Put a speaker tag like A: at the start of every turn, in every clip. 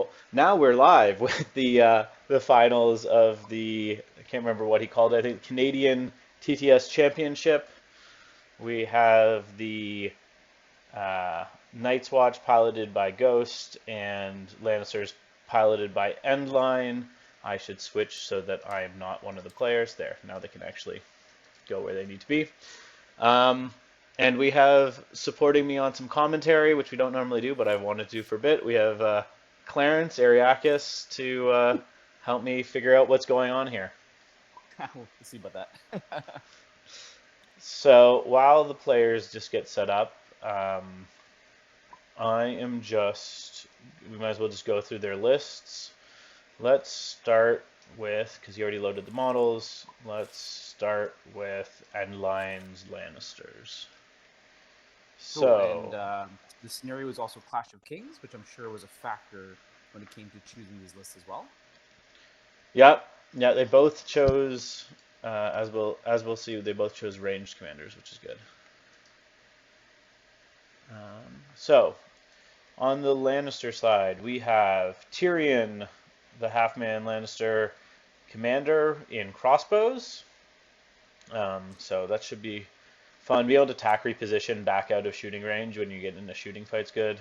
A: Cool. Now we're live with the finals of the, I can't remember what he called it. I think Canadian TTS Championship. We have the Night's Watch piloted by Ghost and Lannisters piloted by Endline. I should switch so that I am not one of the players. There, now they can actually go where they need to be. And we have supporting me on some commentary, which we don't normally do, but I wanted to do for a bit. We have Clarence, Ariakas, to help me figure out what's going on here.
B: We'll see about that.
A: So while the players just get set up, I am just, we might as well just go through their lists. Let's start with, because you already loaded the models, let's start with Endline's Lannisters.
B: So, and the scenario was also Clash of Kings, which I'm sure was a factor when it came to choosing these lists as well.
A: Yep, yeah, they both chose, as we'll see, they both chose ranged commanders, which is good. So, on the Lannister side, we have Tyrion, the Halfman Lannister commander in crossbows. So that should be fun. Be able to attack reposition back out of shooting range when you get into shooting fights, good.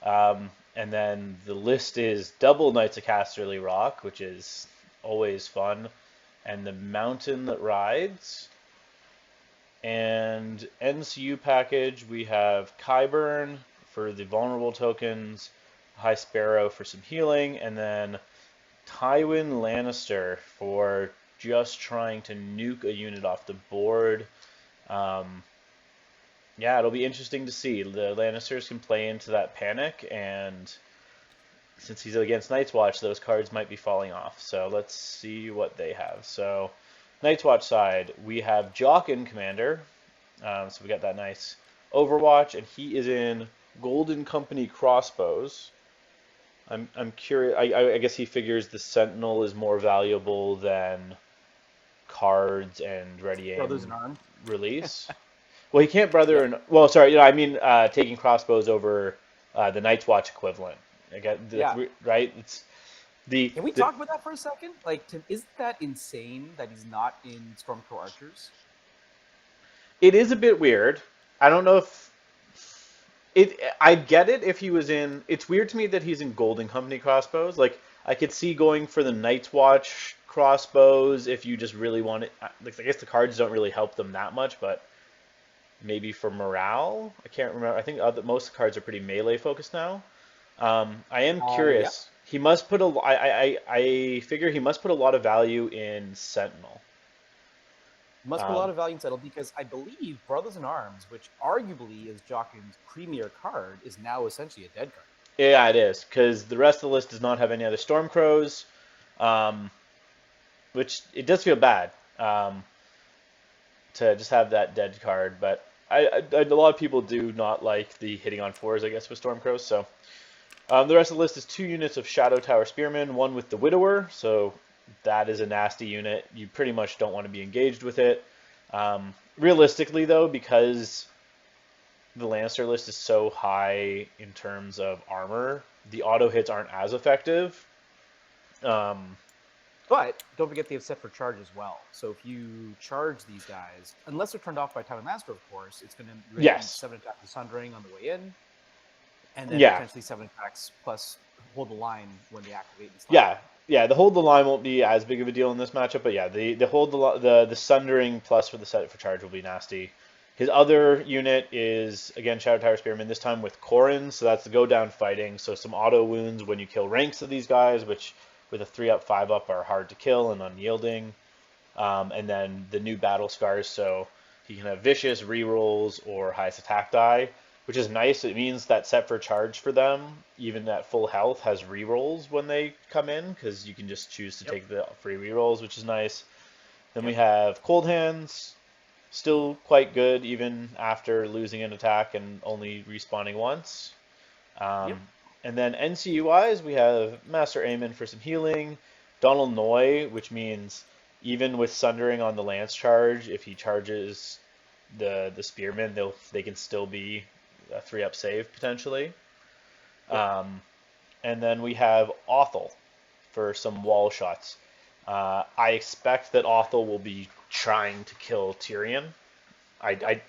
A: And then the list is double Knights of Casterly Rock, which is always fun, and the Mountain That Rides. And NCU package, we have Qyburn for the vulnerable tokens, High Sparrow for some healing, and then Tywin Lannister for just trying to nuke a unit off the board. Yeah, it'll be interesting to see. The Lannisters can play into that panic, and since he's against Night's Watch, those cards might be falling off. So let's see what they have. So Night's Watch side, we have Jokin commander. So we got that nice Overwatch, and he is in Golden Company crossbows. I'm curious. I guess he figures the Sentinel is more valuable than cards and ready aim
B: Brothers in Arms.
A: release. Well, he can't brother
B: Yep.
A: and well, sorry, I mean taking crossbows over the Night's Watch equivalent. I get
B: Yeah.
A: right. It's
B: Can we talk about that for a second? Like, isn't that insane that he's not in Stormcrow Archers?
A: It is a bit weird. I don't know if it. I'd get it if he was in. It's weird to me that he's in Golden Company crossbows. Like I could see going for the Night's Watch crossbows if you just really want it. Like I guess the cards don't really help them that much, but maybe for morale. I can't remember. I think most cards are pretty melee focused now. I am
B: Yeah.
A: curious. He must put a. I figure he must put a lot of value in Sentinel.
B: Must put a lot of value in Settle because I believe Brothers in Arms, which arguably is Jokin's premier card, is now essentially a dead card.
A: Yeah, it is because the rest of the list does not have any other Stormcrows, which it does feel bad to just have that dead card. But a lot of people do not like the hitting on fours, I guess, with Stormcrows. So the rest of the list is 2 units of Shadow Tower Spearmen, 1 with the Widower. So that is a nasty unit. You pretty much don't want to be engaged with it. Realistically, though, because the Lannister list is so high in terms of armor, the auto hits aren't as effective.
B: But don't forget they have set for charge as well. So if you charge these guys, unless they're turned off by Tywin Lannister, of course, it's going to
A: Yes.
B: 7 attacks with Sundering on the way in, and then
A: Yeah.
B: potentially 7 attacks plus hold the line when they activate. And
A: Yeah, the hold the line won't be as big of a deal in this matchup, but yeah, the hold the Sundering plus for the set for charge will be nasty. His other unit is again Shadow Tower Spearman, this time with Corrin, so that's the go down fighting. So some auto wounds when you kill ranks of these guys, which with a 3-up, 5-up are hard to kill and unyielding. And then the new battle scars, so he can have vicious rerolls or highest attack die, which is nice. It means that set for charge for them, even at full health, has rerolls when they come in, because you can just choose to take the free rerolls, which is nice. Then we have Cold Hands, still quite good even after losing an attack and only respawning once. And then NCUIs, we have Master Aemon for some healing, Donald Noy, which means even with Sundering on the Lance charge, if he charges the Spearmen, they can still be a 3-up save potentially. And and then we have Othel for some wall shots. I expect that Othel will be trying to kill Tyrion. I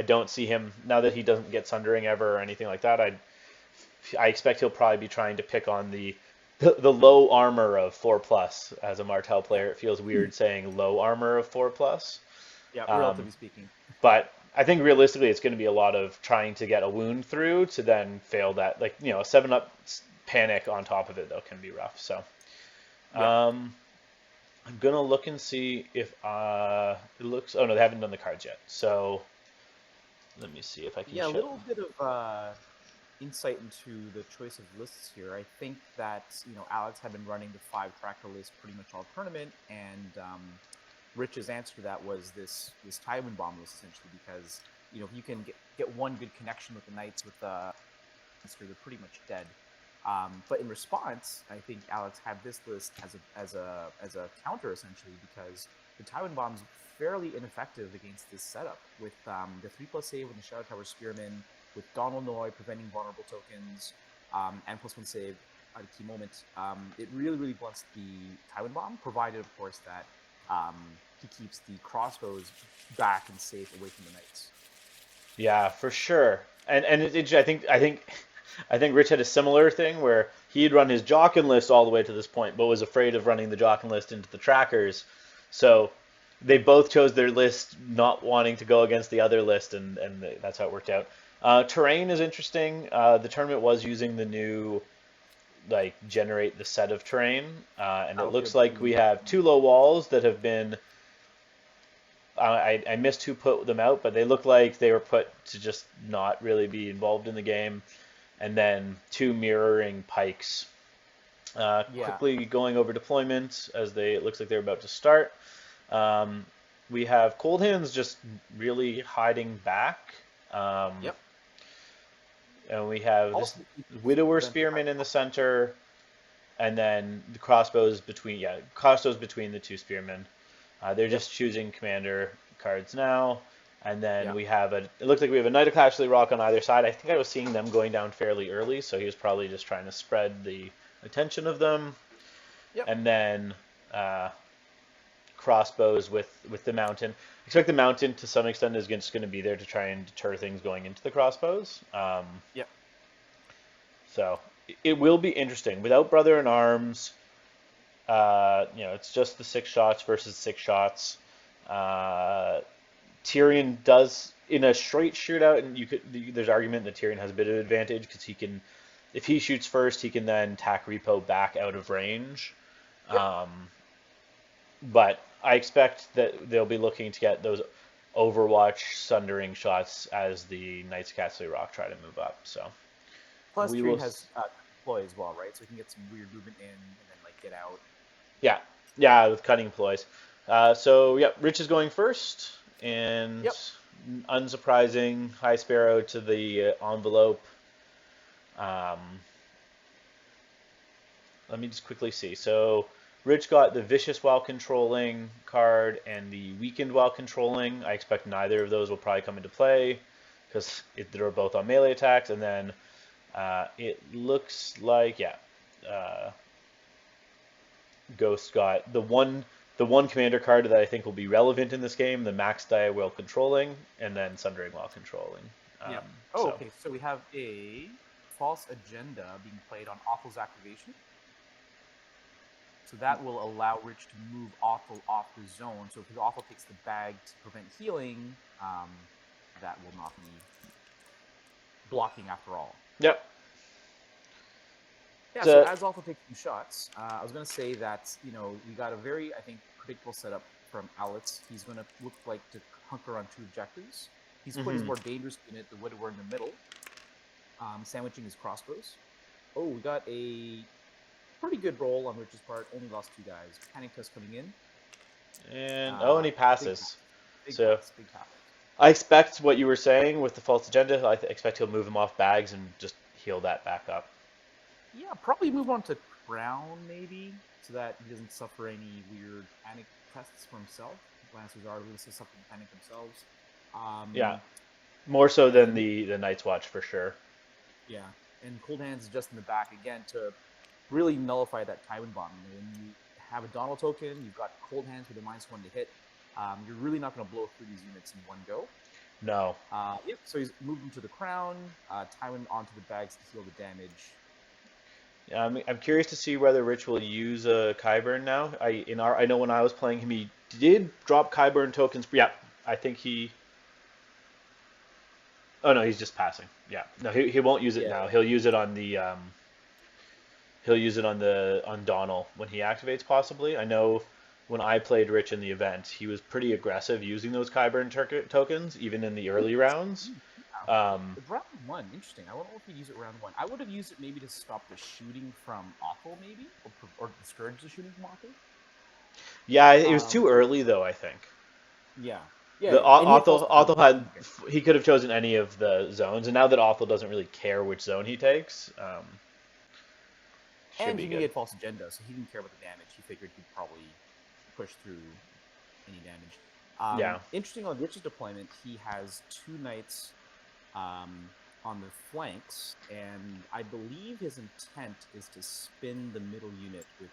A: don't see him, now that he doesn't get Sundering ever or anything like that, I expect he'll probably be trying to pick on the low armor of 4+. As a Martell player, it feels weird saying low armor of 4+.
B: Yeah, relatively speaking.
A: But I think realistically it's going to be a lot of trying to get a wound through to then fail that. Like, a 7-up panic on top of it, though, can be rough. So I'm going to look and see if it looks... Oh, no, they haven't done the cards yet. So let me see if I can
B: a little bit of insight into the choice of lists here. I think that, Alex had been running the 5-tracker list pretty much all tournament, and Rich's answer to that was this Tywin bomb list, essentially, because, if you can get one good connection with the Knights with they're pretty much dead. But in response, I think Alex had this list as a counter, essentially, because the Tywin bomb's fairly ineffective against this setup with the 3+ save with the Shadow Tower Spearman, with Donald Noy preventing vulnerable tokens, and +1 save at a key moment. It really, really blunts the Tywin bomb, provided, of course, that he keeps the crossbows back and safe away from the Knights.
A: Yeah, for sure. And I think Rich had a similar thing where he'd run his Jokin list all the way to this point, but was afraid of running the Jokin list into the trackers. So they both chose their list not wanting to go against the other list, and that's how it worked out. Terrain is interesting. The tournament was using the new generate the set of terrain, and it looks like we have 2 low walls that have been... I missed who put them out, but they look like they were put to just not really be involved in the game. And then 2 mirroring pikes. Quickly going over deployment, as it looks like they're about to start. We have Cold Hands just really hiding back. And we have this Widower Spearman in the center, and then the crossbows between the 2 spearmen. They're just choosing commander cards now. And then we have it looks like we have a Knight of Casterly Rock on either side. I think I was seeing them going down fairly early, so he was probably just trying to spread the attention of them. And then crossbows with the mountain. I expect the mountain to some extent is just going to be there to try and deter things going into the crossbows. So it will be interesting. Without Brother in Arms, it's just the 6 shots versus 6 shots. Tyrion does, in a straight shootout, and there's argument that Tyrion has a bit of advantage because he can, if he shoots first, he can then tack repo back out of range. But I expect that they'll be looking to get those Overwatch sundering shots as the Knights of Casterly Rock try to move up. So
B: plus Tyrion has ploy as well, right? So he can get some weird movement in and then get out.
A: Yeah, with cutting ploys. Rich is going first. And unsurprising, High Sparrow to the envelope. Let me just quickly see. So Rich got the Vicious while controlling card and the Weakened while controlling. I expect neither of those will probably come into play because they're both on melee attacks. And then it looks like, Ghost got the one commander card that I think will be relevant in this game, the Max Die while controlling, and then Sundering while controlling.
B: Okay. So we have a false agenda being played on Awful's activation. So that will allow Rich to move Awful off the zone. So if Awful takes the bag to prevent healing, that will not be blocking after all. So as Awful takes 2 shots, I was going to say that, we got a very, I think, predictable setup from Alex. He's going to look like to hunker on 2 objectives. He's put his more dangerous unit, the Widower, in the middle, sandwiching his crossbows. Oh, we got a pretty good roll on Rich's part. Only lost 2 guys. Panic Tusk coming in.
A: And he passes.
B: Big pass.
A: I expect what you were saying with the false agenda. I expect he'll move him off bags and just heal that back up.
B: Yeah, probably move on to Crown, maybe, so that he doesn't suffer any weird panic tests for himself. Lancers are able to suffer panic themselves.
A: More so than the Night's Watch, for sure.
B: Yeah, and Cold Hands is just in the back, again, to really nullify that Tywin bomb. When you have a Donald token, you've got cold hands with a -1 to hit. You're really not going to blow through these units in one go.
A: No.
B: Yep. So he's moved him to the crown. Tywin onto the bags to heal the damage.
A: I'm curious to see whether Rich will use a Qyburn now. I know when I was playing him, he did drop Qyburn tokens. Yeah, I think he. Oh no, he's just passing. Yeah, no, he won't use it now. He'll use it on the he'll use it on Donald when he activates possibly. I know when I played Rich in the event, he was pretty aggressive using those Qyburn tokens even in the early rounds.
B: Round 1, interesting. I wonder if he'd use it round 1. I would have used it maybe to stop the shooting from Othel, maybe, or discourage the shooting from Othel.
A: Yeah, it was too early though, I think.
B: Yeah.
A: Othel he could have chosen any of the zones, and now that Othel doesn't really care which zone he takes,
B: and he needed false agenda, so he didn't care about the damage. He figured he'd probably push through any damage. Interesting on Rich's deployment, he has 2 knights on the flanks, and I believe his intent is to spin the middle unit with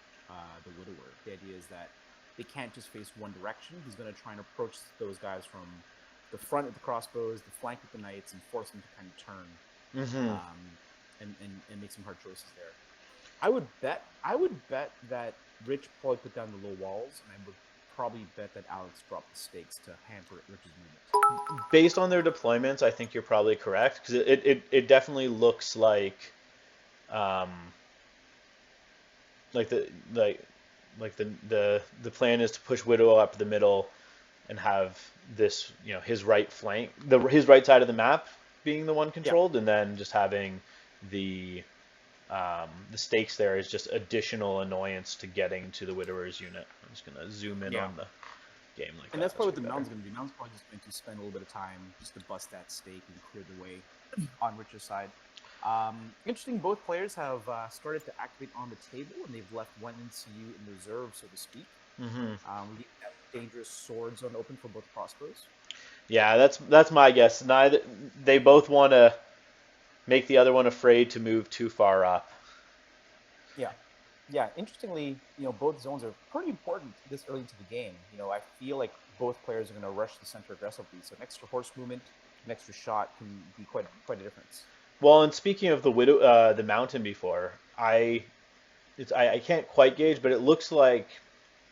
B: the Widower. The idea is that they can't just face one direction. He's going to try and approach those guys from the front with the crossbows, the flank with the knights, and force them to kind of turn and make some hard choices there. I would bet that Rich probably put down the low walls, and I would probably bet that Alex dropped the stakes to hamper Rich's movement.
A: Based on their deployments, I think you're probably correct, because it definitely looks like the plan is to push Widow up the middle and have this, his right flank, his right side of the map being the one controlled, and then just having the stakes there is just additional annoyance to getting to the Widower's unit. I'm just gonna zoom in on the game like that.
B: And that's probably what the Mound's going to do. Mound's probably just going to spend a little bit of time just to bust that stake and clear the way on Rich's side. Interesting, both players have started to activate on the table, and they've left one NCU in reserve, so to speak. We have dangerous swords on open for both crossbows.
A: Yeah, that's my guess. They both want to make the other one afraid to move too far up.
B: Yeah. Interestingly, both zones are pretty important this early into the game. I feel like both players are going to rush the center aggressively, so an extra horse movement, an extra shot can be quite a difference.
A: Well, and speaking of the mountain before, I can't quite gauge, but it looks like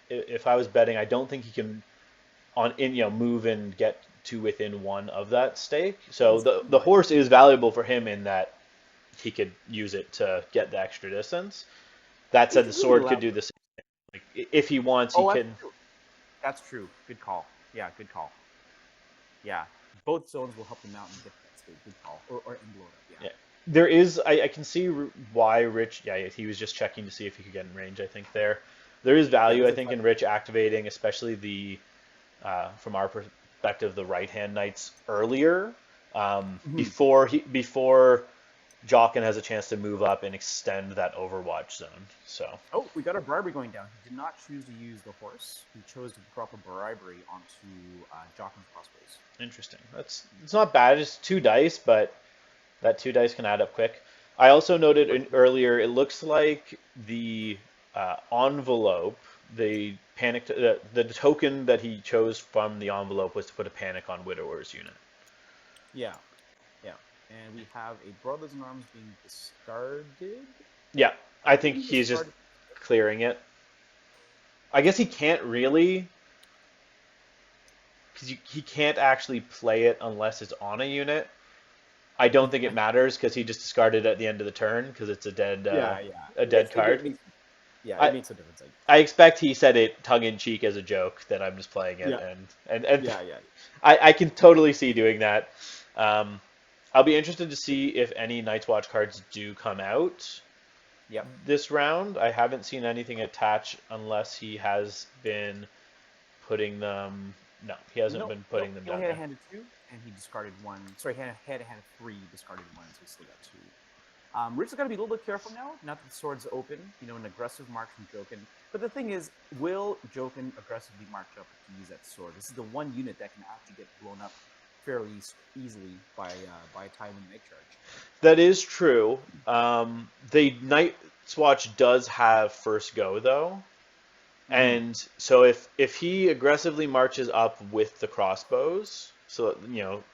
A: if I was betting, I don't think he can move and get to within 1 of that stake. So the horse is valuable for him in that he could use it to get the extra distance. That said, the sword could do the same thing. Like, if he wants, he can.
B: That's true. Good call. Yeah, good call. Yeah, both zones will help the mountain get that stake. Good call. Or blow it up. Yeah.
A: There is. I can see why Rich. Yeah, he was just checking to see if he could get in range. I think there is value. I think in Rich activating, especially the from our perspective, the right hand knights earlier before Jokin has a chance to move up and extend that Overwatch zone. So.
B: Oh, we got a bribery going down. He did not choose to use the horse. He chose to drop a bribery onto Jokin's crossbows.
A: Interesting. It's not bad. It's 2 dice, but that 2 dice can add up quick. I also noted earlier, it looks like the envelope, the token that he chose from the envelope was to put a panic on Widower's unit.
B: Yeah. And we have a Brothers in Arms being discarded.
A: Yeah, I think he's just clearing it. I guess he can't really, because he can't actually play it unless it's on a unit. I don't think it matters because he just discarded it at the end of the turn because it's a dead card.
B: It makes a difference.
A: I expect he said it tongue in cheek as a joke that I'm just playing it, and I can totally see doing that. I'll be interested to see if any Night's Watch cards do come out this round. I haven't seen anything attach unless he has been putting them. No, he hasn't been putting them down.
B: He had a hand of 2, and he discarded 1. Sorry, he had a hand of 3, discarded 1, so he still got 2. Rich has got to be a little bit careful now. Not that the sword's open, an aggressive march from Jokin. But the thing is, will Jokin aggressively march up to use that sword? This is the one unit that can actually get blown up fairly easily by Tywin Night Charge.
A: That is true. Swatch does have first go though. And so if he aggressively marches up with the crossbows, so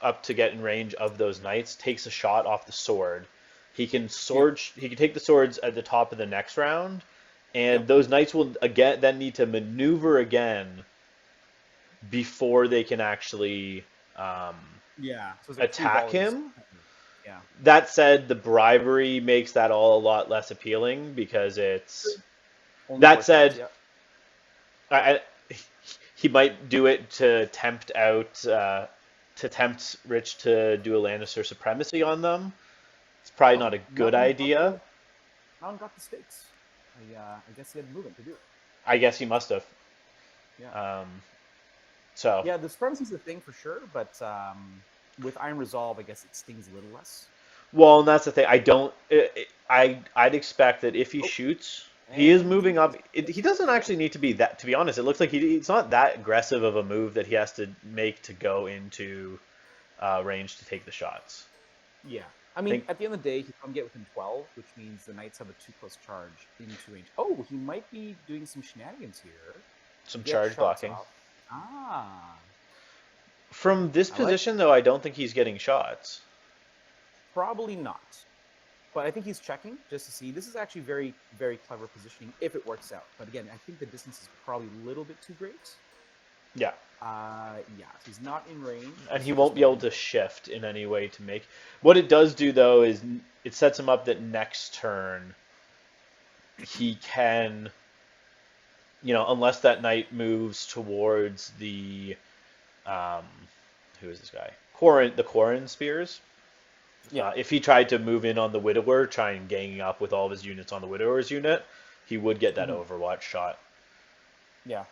A: up to get in range of those knights, takes a shot off the sword, he can take the swords at the top of the next round, and those knights will again then need to maneuver again before they can actually
B: So it's like
A: attack
B: three volleys.
A: him.
B: Yeah.
A: That said, the bribery makes that all a lot less appealing because it's.
B: Only
A: That
B: 4
A: said,
B: times,
A: he might do it to tempt Rich to do a Lannister supremacy on them. It's probably not a good idea.
B: Alan got the stakes. I guess he had movement to do it.
A: I guess he must have.
B: Yeah.
A: So.
B: Yeah, the supremacy is a thing for sure, but with Iron Resolve, I guess it stings a little less.
A: Well, and that's the thing. I'd expect that if he shoots. He is moving up. He doesn't actually need to be that. To be honest, it looks like it's not that aggressive of a move that he has to make to go into range to take the shots.
B: Yeah. I mean, at the end of the day, he can get within 12, which means the Knights have a 2+ charge into range. Oh, he might be doing some shenanigans here.
A: Some charge blocking.
B: Ah.
A: From this position, though, I don't think he's getting shots.
B: Probably not. But I think he's checking just to see. This is actually very, very clever positioning if it works out. But again, I think the distance is probably a little bit too great.
A: Yeah.
B: He's not in range.
A: And he won't be able to shift in any way to make. What it does do, though, is it sets him up that next turn he can, unless that knight moves towards the, who is this guy? The Qyburn spears. Yeah. If he tried to move in on the Widower, try and ganging up with all of his units on the Widower's unit, he would get that Overwatch shot.
B: Yeah.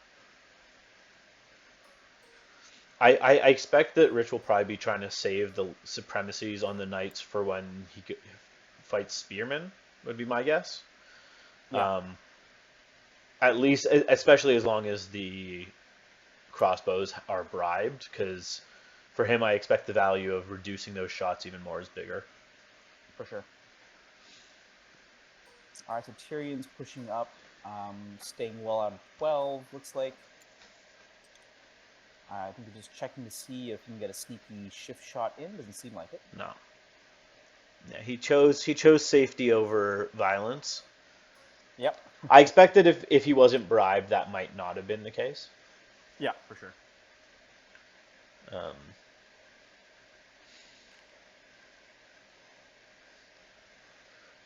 A: I expect that Rich will probably be trying to save the supremacies on the knights for when he fights spearmen, would be my guess.
B: Yeah.
A: At least, especially as long as the crossbows are bribed, because for him, I expect the value of reducing those shots even more is bigger.
B: For sure. All right, so Tyrion's pushing up, staying well out of 12, looks like. I think we're just checking to see if he can get a sneaky shift shot in. Doesn't seem like it.
A: No. Yeah, he chose safety over violence.
B: Yep.
A: I expected if he wasn't bribed, that might not have been the case.
B: Yeah, for sure.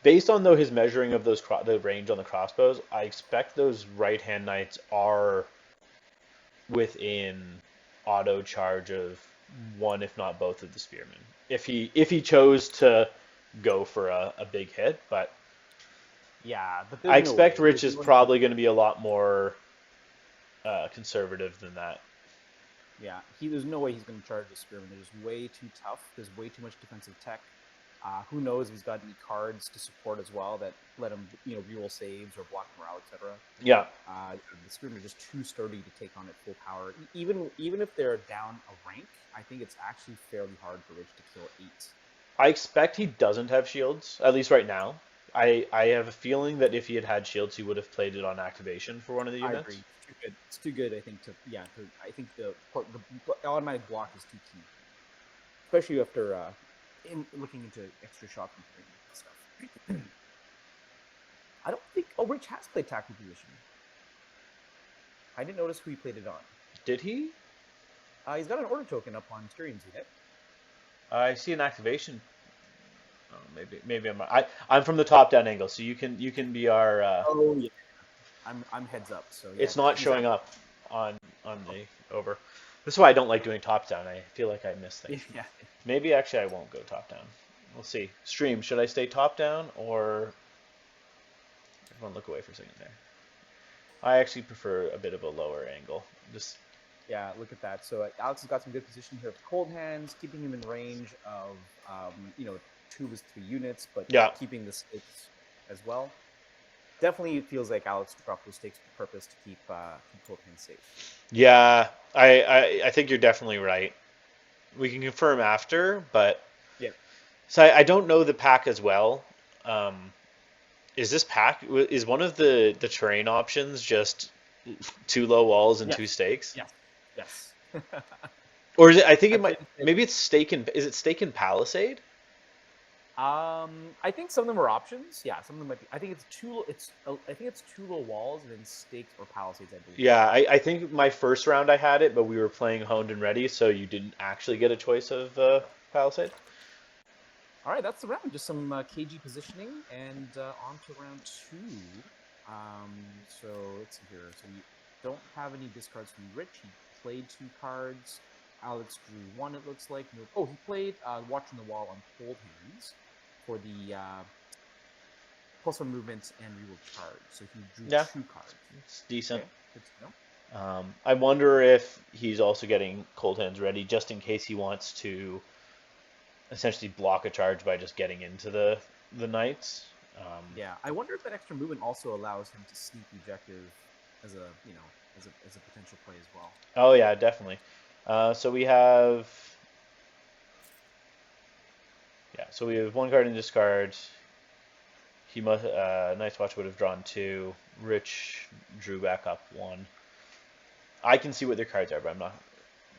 A: Based on his measuring of the range on the crossbows, I expect those right-hand knights are within auto charge of one, if not both, of the spearmen. If he chose to go for a big hit, but
B: yeah, but
A: I expect Rich is probably going to be a lot more conservative than that.
B: Yeah, there's no way he's going to charge the spearmen. They're just way too tough. There's way too much defensive tech. Who knows if he's got any cards to support as well that let him, reroll saves or block morale, etc.
A: Yeah.
B: The spearmen are just too sturdy to take on at full power. Even if they're down a rank, I think it's actually fairly hard for Rich to kill 8.
A: I expect he doesn't have shields, at least right now. I have a feeling that if he had shields, he would have played it on activation for one of the units.
B: I agree. It's too good, I think, I think the automatic block is too key. Especially after looking into extra shot and stuff. I don't think... Oh, Rich has played tactical position. I didn't notice who he played it on.
A: Did he?
B: He's got an order token up on Tyrion's unit.
A: I see an activation. Oh, maybe I'm from the top-down angle, so you can be our...
B: Oh, yeah. I'm heads up, so yeah.
A: It's not showing up on the over. This is why I don't like doing top-down. I feel like I miss things.
B: Yeah.
A: Maybe actually I won't go top-down. We'll see. Stream, should I stay top-down or... Everyone look away for a second there. I actually prefer a bit of a lower angle. Just...
B: Yeah, look at that. So Alex has got some good position here with cold hands, keeping him in range of 2 of his 3 units, but keeping the stakes as well. Definitely feels like Alex dropped those stakes for purpose to keep cold hands safe.
A: Yeah, I think you're definitely right. We can confirm after, but
B: yeah.
A: So I don't know the pack as well. Is this pack is one of the terrain options just 2 low walls and
B: Yes,
A: 2 stakes?
B: yes, yes.
A: Or is it? I think
B: I
A: it might.
B: played it.
A: Maybe it's stake and. Is it stake and palisade?
B: I think some of them are options. Yeah, some of them might be. I think it's two. I think it's two little walls and then stakes or palisades. I believe.
A: Yeah, I think my first round I had it, but we were playing honed and ready, so you didn't actually get a choice of palisade.
B: All right, that's the round. Just some KG positioning, and on to round two. So let's see here. So we don't have any discards from Rich. He played 2 cards. Alex drew 1. It looks like. Oh, he played Watching the Wall on Cold Hands for the +1 movement and reroll charge. So he drew 2 cards.
A: It's decent.
B: Okay, good to know.
A: I wonder if he's also getting cold hands ready just in case he wants to essentially block a charge by just getting into the knights.
B: Yeah, I wonder if that extra movement also allows him to sneak the objective as a as a potential play as well.
A: Oh yeah, definitely. So we have so we have 1 card in discard. He must Night's Watch would have drawn 2. Rich drew back up 1. I can see what their cards are, but I'm not.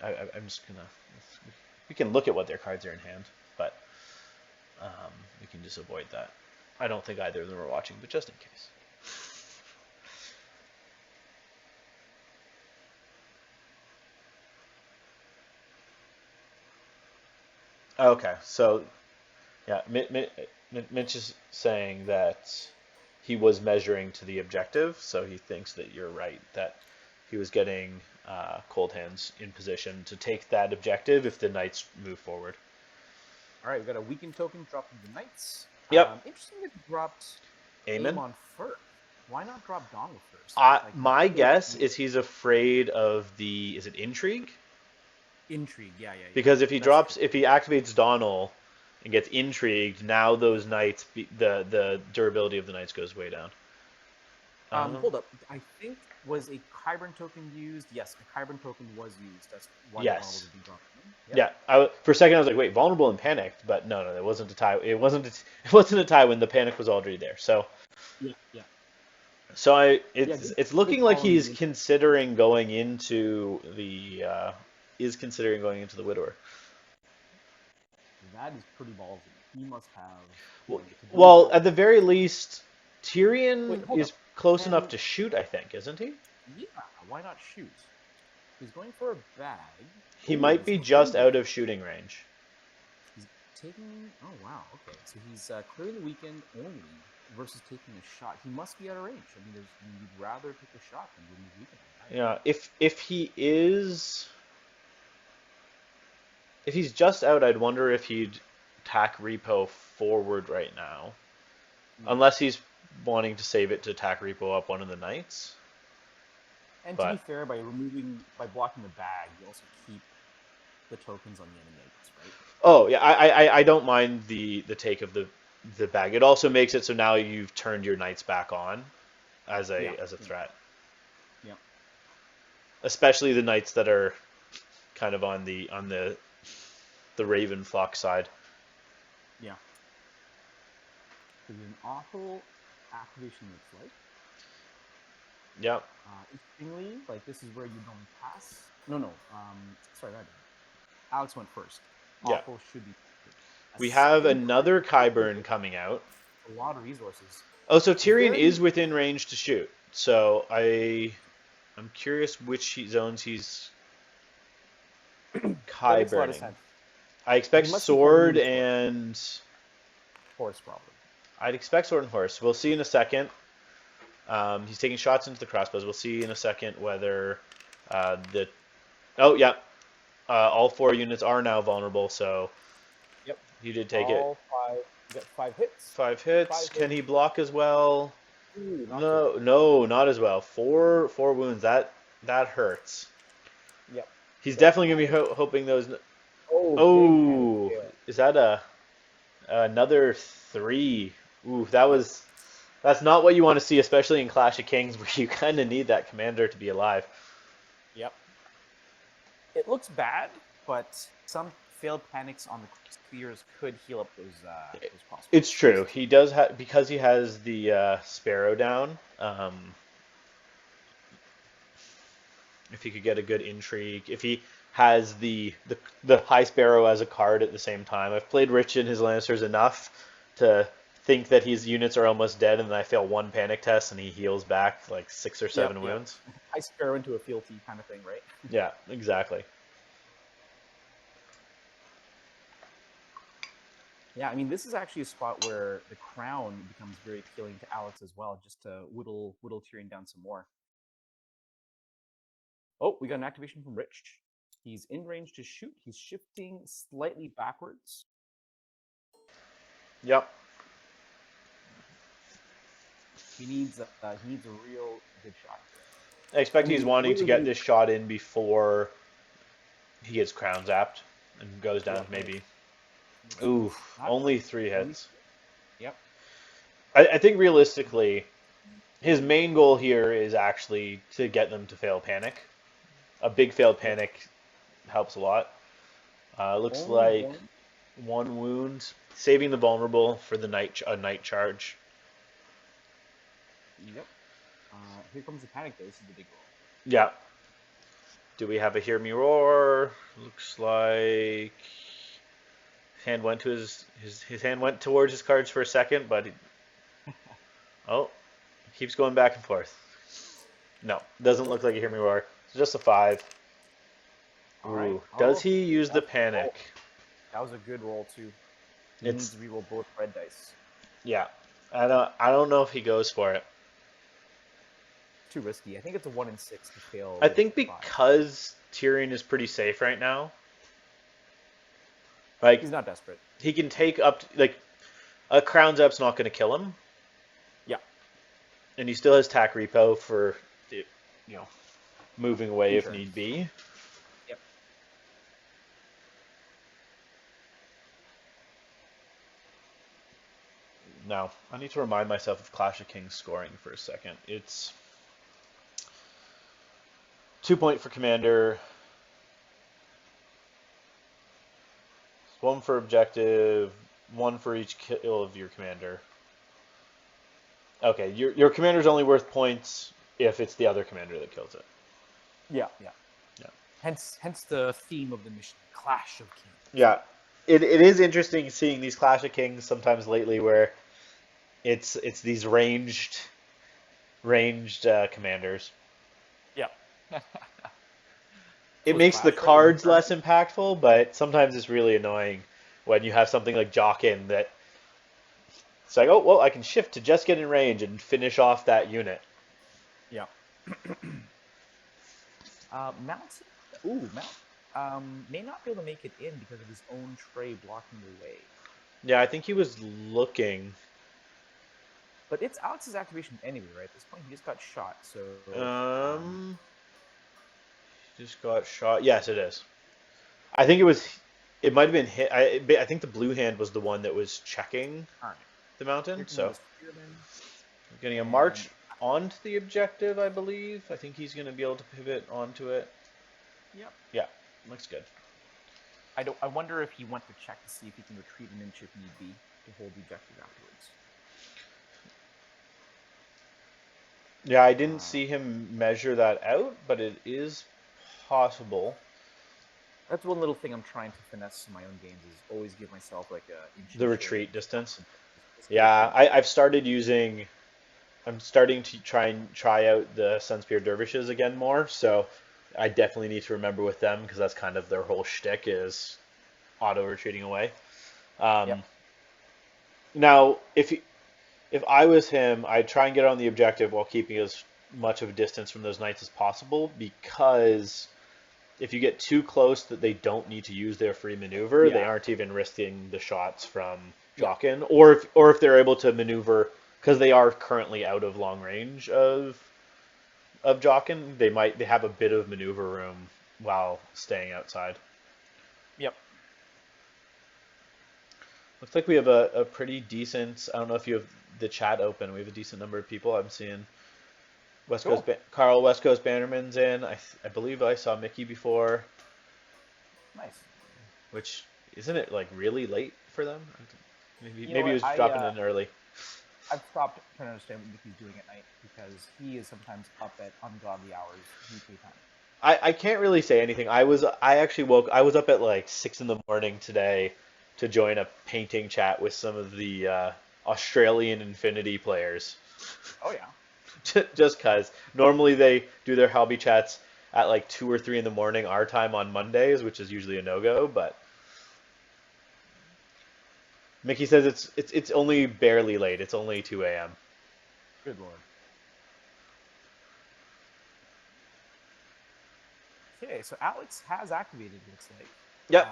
A: I'm just gonna. We can look at what their cards are in hand, but we can just avoid that. I don't think either of them are watching, but just in case. Okay, so yeah, Mitch is saying that he was measuring to the objective, so he thinks that you're right, that he was getting cold hands in position to take that objective if the knights move forward.
B: All right, we've got a weakened token dropping the knights.
A: Yep.
B: Interesting that he dropped
A: Amen.
B: on first. Why not drop Donald first?
A: My guess is he's afraid of the. Is it intrigue?
B: Intrigue, yeah.
A: Because if he activates Donald and gets intrigued, now those knights, the durability of the knights goes way down.
B: Hold up. I think was a Qyburn token used? Yes, a Qyburn token was used. That's why Donald was being dropped.
A: Yeah. For a second I was like, wait, vulnerable and panicked, but no, it wasn't a tie. It wasn't a Tywin. The panic was already there. So.
B: Yeah.
A: So it's looking like he's considering going into the Widower.
B: That is pretty ballsy. He must have.
A: Well, at the very least, Tyrion is close enough to shoot, I think, isn't he?
B: Yeah, why not shoot? He's going for a bag.
A: He might be just out of shooting range.
B: He's taking. Oh wow. Okay, so he's clearing the weekend only versus taking a shot. He must be out of range. I mean, you'd rather take a shot than win the weekend.
A: Yeah, if he is. If he's just out, I'd wonder if he'd tack repo forward right now. Unless he's wanting to save it to tack repo up one of the knights.
B: And to be fair, by blocking the bag, you also keep the tokens on the enemy knights, right?
A: Oh yeah, I don't mind the take of the bag. It also makes it so now you've turned your knights back on as a threat.
B: Yeah.
A: Especially the knights that are kind of on the Raven flock side.
B: Yeah. There's an awful activation looks like.
A: Yeah.
B: Interestingly, this is where you don't pass. No. Sorry, that. Alex went first.
A: Yeah.
B: Awful should be.
A: We have another Qyburn coming out.
B: A lot of resources.
A: Oh, so Tyrion is within range to shoot. So I'm curious which zones he's Qyburning. I expect sword and
B: horse, probably.
A: I'd expect sword and horse. We'll see in a second. He's taking shots into the crossbows. We'll see in a second whether all 4 units are now vulnerable. So
B: yep,
A: he did take
B: all 5. You got 5 hits.
A: 5 hits. Can he block as well?
B: Ooh,
A: no, not as well. 4 wounds. That hurts.
B: Yep.
A: He's definitely gonna be hoping those. Oh, is that another 3? Ooh, that's not what you want to see, especially in Clash of Kings, where you kind of need that commander to be alive.
B: Yep. It looks bad, but some failed panics on the spears could heal up those crossbows.
A: It's true. He does have, because he has the Sparrow down. If he could get a good intrigue, if he has the High Sparrow as a card at the same time. I've played Rich in his Lannisters enough to think that his units are almost dead, and then I fail one panic test, and he heals back like 6 or 7 wounds.
B: High Sparrow into a fealty kind of thing, right?
A: Yeah, exactly.
B: Yeah, I mean, this is actually a spot where the crown becomes very appealing to Alex as well, just to whittle Tyrion down some more. Oh, we got an activation from Rich. He's in range to shoot. He's shifting slightly backwards.
A: Yep.
B: He needs a real good shot.
A: I expect he's wanting to get this shot in before he gets crown zapped and goes down, maybe. Ooh, only 3 hits.
B: Yep.
A: I think realistically, his main goal here is actually to get them to fail panic. A big failed panic helps a lot. Looks like 1 wound, saving the vulnerable for the night charge.
B: Yep. Here comes the panic though. This is the big roll.
A: Yeah. Do we have a hear me roar? Looks like hand went to his hand went towards his cards for a second, but keeps going back and forth. No, doesn't look like a hear me roar. It's just a 5. Ooh.
B: Right.
A: Does he use the panic?
B: That was a good roll too. He needs to reroll both red dice.
A: Yeah. I don't know if he goes for it.
B: Too risky. I think it's a 1 in 6 to fail.
A: I think because Tyrion is pretty safe right now. Like,
B: he's not desperate.
A: He can take up to, like, a crown zap's not going to kill him.
B: Yeah.
A: And he still has tack repo for, moving away if need be.
B: Yep.
A: Now, I need to remind myself of Clash of Kings scoring for a second. It's 2 point for commander, 1 for objective, 1 for each kill of your commander. Okay, your commander's only worth points if it's the other commander that kills it.
B: Yeah. Hence the theme of the mission, Clash of Kings.
A: Yeah, it is interesting seeing these Clash of Kings sometimes lately where it's these ranged commanders.
B: Yeah.
A: It makes the cards less impactful, but sometimes it's really annoying when you have something like Jokin that it's like, oh, well, I can shift to just get in range and finish off that unit.
B: Yeah. Mount may not be able to make it in because of his own tray blocking the way.
A: Yeah, I think he was looking.
B: But it's Alex's activation anyway, right? At this point, he just got shot, so...
A: Just got shot. Yes, it is. I think it might have been hit. I think the blue hand was the one that was checking the mountain. So we're getting a march onto the objective, I believe. I think he's going to be able to pivot onto it.
B: Yep.
A: Yeah, looks good.
B: I wonder if he went to check to see if he can retreat an inch if need be to hold the objective afterwards.
A: Yeah, I didn't see him measure that out, but it is possible.
B: That's one little thing I'm trying to finesse in my own games is always give myself like
A: the retreat distance. Yeah, I'm starting to try out the Sunspear Dervishes again more, so I definitely need to remember with them because that's kind of their whole shtick is auto retreating away. Now, if I was him, I'd try and get on the objective while keeping as much of a distance from those knights as possible, because if you get too close that they don't need to use their free maneuver, they aren't even risking the shots from Jokin, or if they're able to maneuver because they are currently out of long range of Jokin, they have a bit of maneuver room while staying outside.
B: Yep.
A: Looks like we have a pretty decent. I don't know if you have the chat open. We have a decent number of people. I'm seeing Carl West Coast Bannerman's in. I believe I saw Mickey before.
B: Nice.
A: Which isn't it like really late for them? Maybe
B: You know
A: maybe he
B: what?
A: was dropping in early.
B: I've stopped trying to understand what Mickey's doing at night because he is sometimes up at ungodly hours UK time.
A: I can't really say anything. I actually I was up at like 6 in the morning today to join a painting chat with some of the Australian Infinity players.
B: Oh yeah.
A: Just cause normally they do their hobby chats at like 2 or 3 in the morning our time on Mondays, which is usually a no-go, but Mickey says it's only barely late. It's only 2 a.m.
B: Good lord. Okay, so Alex has activated. Looks like.
A: Yep.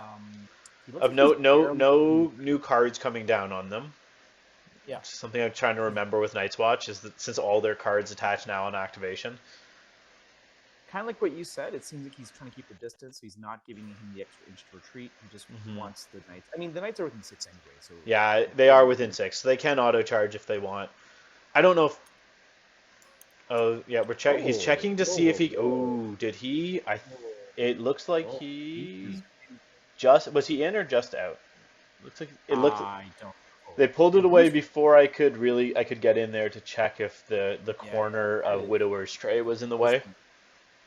B: He looks
A: Of
B: like
A: note,
B: he's
A: no new cards coming down on them.
B: Yeah.
A: Something I'm trying to remember with Night's Watch is that since all their cards attach now on activation.
B: Kind of like what you said, it seems like he's trying to keep the distance, so he's not giving him the extra inch to retreat. He just wants the knights. I mean, the knights are within 6 anyway, so
A: Yeah, they are within 6, so they can auto charge if they want. I don't know if. Oh yeah, he's checking to see if he. Oh, did he? It looks like he just was he in or just out? Looks like it looked.
B: I don't.
A: They pulled it away before I could get in there to check if the corner of Widower's Tray was in the way.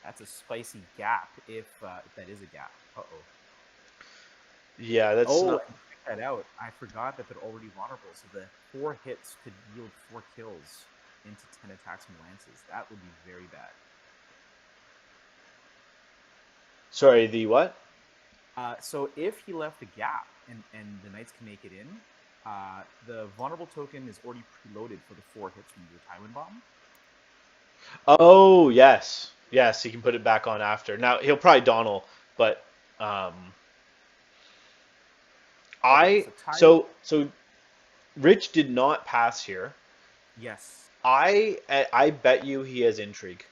B: That's a spicy gap if that is a gap. Uh-oh.
A: Yeah, that's not...
B: check that out. I forgot that they're already vulnerable, so the 4 hits could yield 4 kills into 10 attacks from lances. That would be very bad.
A: Sorry, the what?
B: So if he left a gap and the knights can make it in, the vulnerable token is already preloaded for the 4 hits from your Tywin bomb.
A: Oh, yes. Yes, he can put it back on after. Now, he'll probably Donald, but so Rich did not pass here.
B: Yes.
A: I bet you he has intrigue.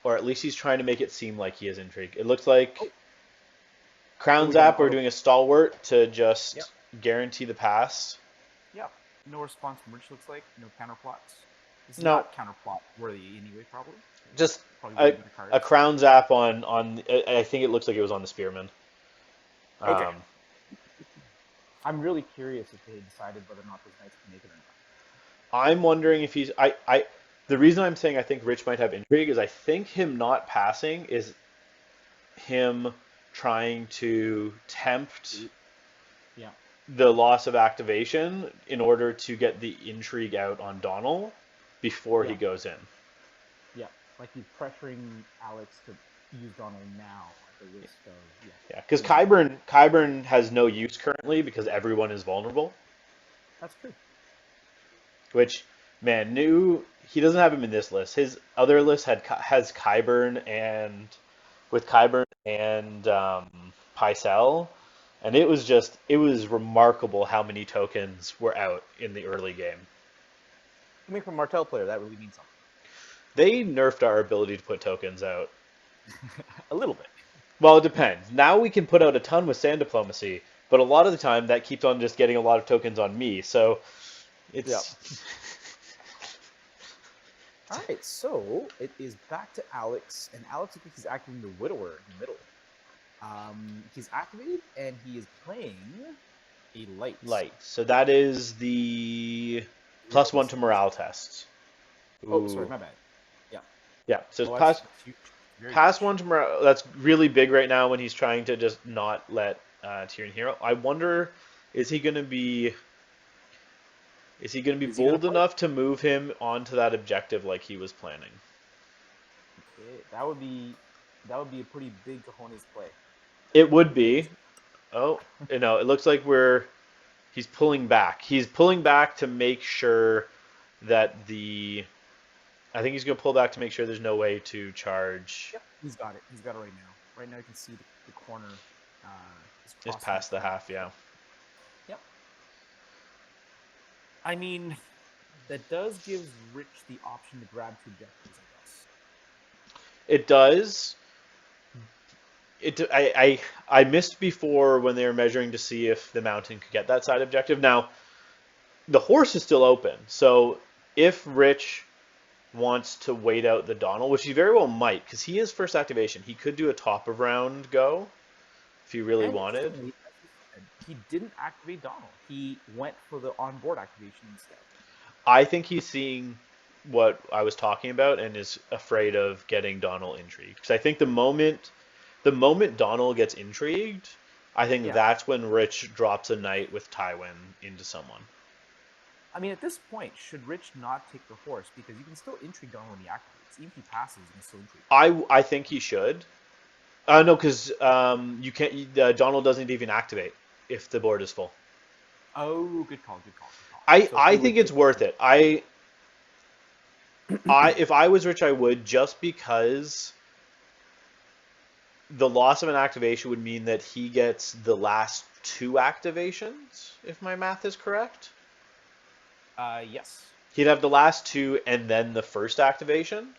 A: Or at least he's trying to make it seem like he has intrigue. It looks like Crown Zap or doing a stalwart to just guarantee the pass.
B: Yep. No response from Rich, looks like. No counterplots. This is
A: no.
B: Not counterplot worthy anyway, probably.
A: Just a Crown Zap on I think it looks like it was on the Spearman.
B: Okay. I'm really curious if they decided whether or not those knights can make it or not.
A: I'm wondering if he's the reason I'm saying I think Rich might have intrigue is I think him not passing is him trying to tempt the loss of activation in order to get the intrigue out on Donald before he goes in.
B: Yeah, like he's pressuring Alex to use Donald now at the risk of
A: because Qyburn has no use currently because everyone is vulnerable.
B: That's true.
A: Which, man, he doesn't have him in this list. His other list has Qyburn and Pycelle, and it was remarkable how many tokens were out in the early game.
B: Coming from a Martell player, that really means something.
A: They nerfed our ability to put tokens out.
B: A little bit.
A: Well, it depends. Now we can put out a ton with Sand Diplomacy, but a lot of the time that keeps on just getting a lot of tokens on me, so...
B: All right, so it is back to Alex, and Alex looks like he's activating the Widower in the middle. He's activated, and he is playing a light.
A: Light. So that is the +1 to morale tests. Ooh.
B: Oh, sorry, my bad. Yeah.
A: Yeah. So pass 1 to morale. That's really big right now when he's trying to just not let Tyrion hero. I wonder, is he going to be bold enough to move him onto that objective like he was planning?
B: Okay, that would be a pretty big cojones play.
A: It would be. Oh, it looks like he's pulling back. He's pulling back to make sure that I think he's going to pull back to make sure there's no way to charge.
B: Yep, he's got it. He's got it right now. Right now you can see the corner
A: is past the half, yeah.
B: Yep. I mean, that does give Rich the option to grab 2 objectives, I guess.
A: It does. I missed before when they were measuring to see if the mountain could get that side objective. Now, the horse is still open, so if Rich wants to wait out the Donald, which he very well might, because he is first activation, he could do a top of round go if he really wanted.
B: he didn't activate Donald. He went for the onboard activation instead.
A: I think he's seeing what I was talking about and is afraid of getting Donald intrigued. Because I think the moment Donald gets intrigued, I think that's when Rich drops a knight with Tywin into someone.
B: I mean, at this point, should Rich not take the horse? Because you can still intrigue Donald when he activates. Even if he passes, you can still intrigue.
A: I think he should. No, because you can't. Donald doesn't even activate if the board is full.
B: Oh, good call.
A: I think it's worth it. If I was Rich, I would, just because the loss of an activation would mean that he gets the last 2 activations, if my math is correct.
B: Yes.
A: He'd have the last 2 and then the first activation,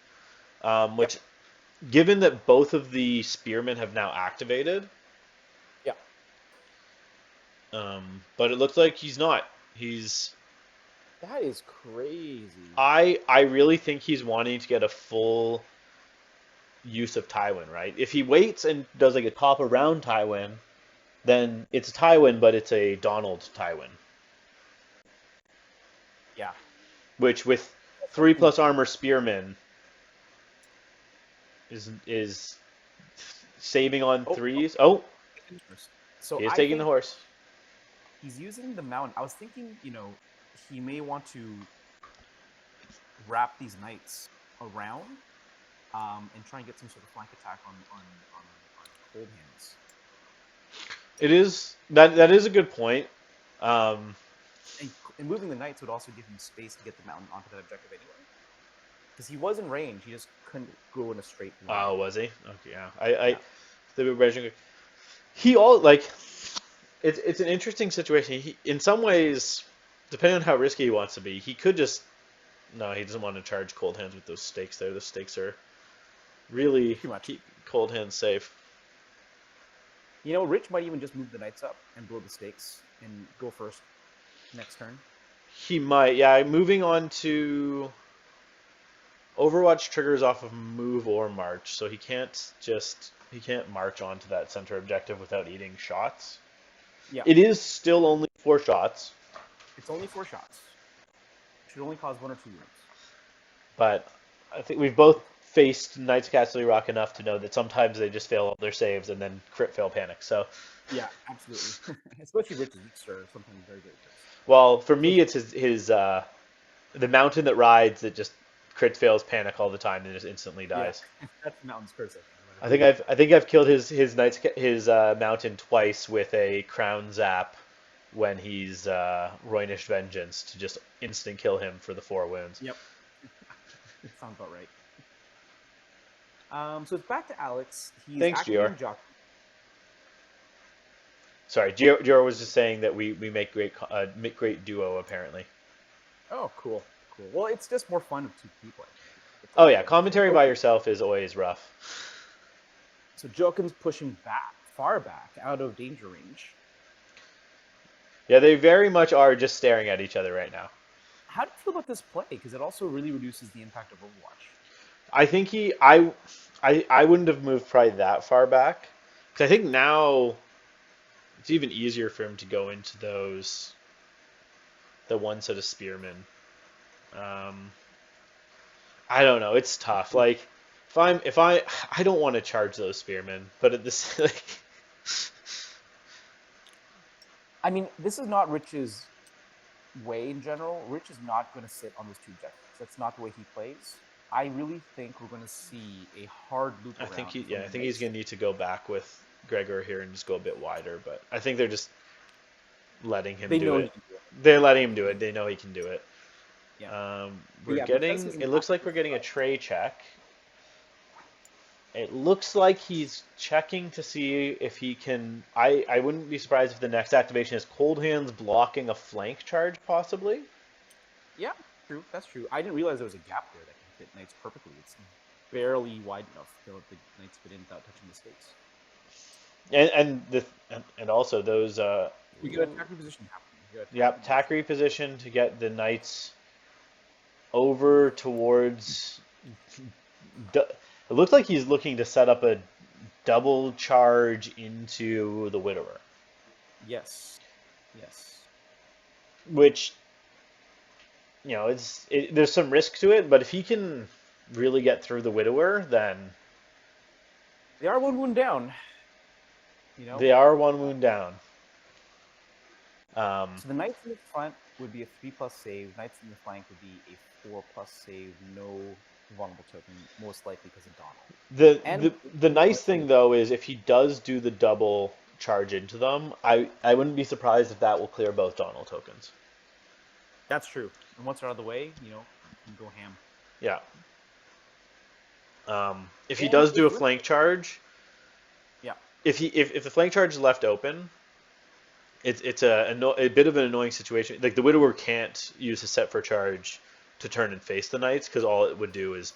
A: which, given that both of the spearmen have now activated.
B: Yeah.
A: But it looks like he's not.
B: That is crazy.
A: I really think he's wanting to get a full use of Tywin, right? If he waits and does like a top around Tywin, then it's a Tywin, but it's a Donald Tywin.
B: Yeah.
A: Which with 3+ armor spearmen is saving on 3s. Oh,
B: so
A: he is taking the horse.
B: He's using the mount. I was thinking, he may want to wrap these knights around and try and get some sort of flank attack on cold hands.
A: It is that is a good point.
B: And moving the knights would also give him space to get the mountain onto that objective anyway. Because he was in range, he just couldn't go in a straight line.
A: Oh, was he? Okay, yeah. It's an interesting situation. He, in some ways, depending on how risky he wants to be, he could just he doesn't want to charge cold hands with those stakes there. The stakes are really keep cold hands safe.
B: Rich might even just move the knights up and blow the stakes and go first next turn.
A: He might, yeah. Moving on to Overwatch triggers off of move or march, so he can't march onto that center objective without eating shots. Yeah. It is still only 4 shots.
B: It's only 4 shots. It should only cause 1 or 2 wounds.
A: But I think we've both faced Knights of Casterly Rock enough to know that sometimes they just fail all their saves and then crit fail panic. So
B: yeah, absolutely. Especially Rich's Weakster, something very good.
A: Well, for me, it's his the mountain that rides that just crit fails panic all the time and just instantly dies.
B: Yeah. That's the mountain's curse.
A: I think I've killed his mountain twice with a crown zap when he's Roynish Vengeance to just instant kill him for the 4 wounds.
B: Yep. Sounds about right. So it's back to Alex. He's
A: Thanks, Gior. Sorry, Gior was just saying that we make great duo apparently.
B: Oh, cool. Well, it's just more fun with 2 people.
A: Oh yeah, commentary by yourself is always rough.
B: So Jokin's pushing far back, out of danger range.
A: Yeah, they very much are just staring at each other right now.
B: How do you feel about this play? Because it also really reduces the impact of Overwatch.
A: I think I wouldn't have moved probably that far back. Because I think now it's even easier for him to go into the one set of spearmen. I don't know. It's tough. Like, if I don't want to charge those spearmen, but at this, like,
B: I mean, this is not Rich's way in general. Rich is not going to sit on those 2 objectives. That's not the way he plays. I really think we're going to see a hard loop around.
A: I think he's going to need to go back with Gregor here and just go a bit wider. But I think they're just letting him do it. They're letting him do it. They know he can do it. Yeah. It looks like we're getting a tray check. It looks like he's checking to see if he can. I wouldn't be surprised if the next activation is Cold Hands blocking a flank charge, possibly.
B: Yeah, true. That's true. I didn't realize there was a gap there that can fit knights perfectly. It's barely wide enough to let the knights fit in without touching the stakes.
A: And also those.
B: You get a attack reposition happening.
A: Yep, attack reposition to get the knights over towards. It looks like he's looking to set up a double charge into the Widower.
B: Yes. Yes.
A: which there's some risk to it, but if he can really get through the Widower, then
B: They are one wound down.
A: they are one wound down.
B: So the knights in the front would be a 3+ save. Knights in the flank would be a 4+ save. No vulnerable token, most likely because of Donald.
A: The nice thing though is if he does do the double charge into them, I wouldn't be surprised if that will clear both Donald tokens.
B: That's true. And once they're out of the way, you can go ham.
A: Yeah. If he does do a flank charge,
B: yeah.
A: If the flank charge is left open, it's a bit of an annoying situation. Like the Widower can't use a set for charge to turn and face the knights because all it would do is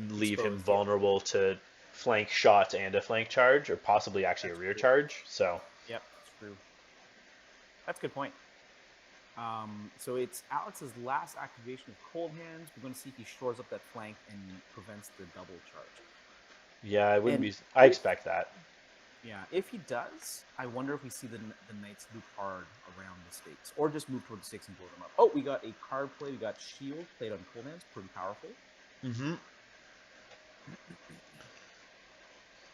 A: leave him vulnerable to flank shots and a flank charge, or possibly actually a rear charge. So.
B: Yep, that's true. That's a good point. So it's Alex's last activation of Cold Hands. We're going to see if he shores up that flank and prevents the double charge.
A: Yeah, I expect that.
B: Yeah, if he does, I wonder if we see the knights loop hard around the stakes, or just move toward the stakes and blow them up. Oh, we got a card play. We got Shield played on Cold Hands. Pretty powerful.
A: Mm-hmm.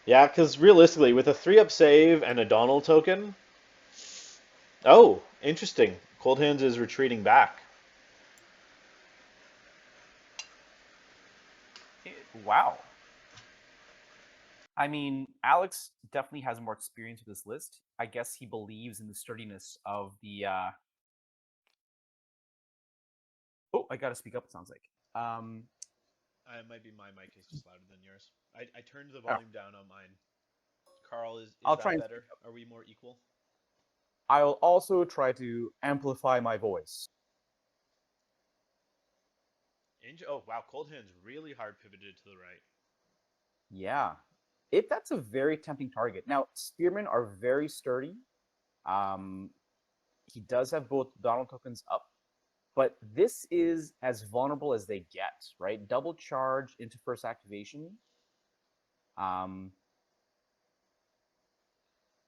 A: Yeah, because realistically, with a 3-up save and a Donald token... Oh, interesting. Cold Hands is retreating back.
B: Wow. I mean, Alex definitely has more experience with this list. I guess he believes in the sturdiness of the... Oh, I gotta speak up, it sounds like.
A: It might be my mic is just louder than yours. I turned the volume down on mine. Carl, is that better? Are we more equal?
B: I'll also try to amplify my voice.
A: Oh, wow. Cold Hands really hard pivoted to the right.
B: Yeah. That's a very tempting target. Now, Spearmen are very sturdy. He does have both Donald tokens up, but this is as vulnerable as they get, right? Double charge into first activation.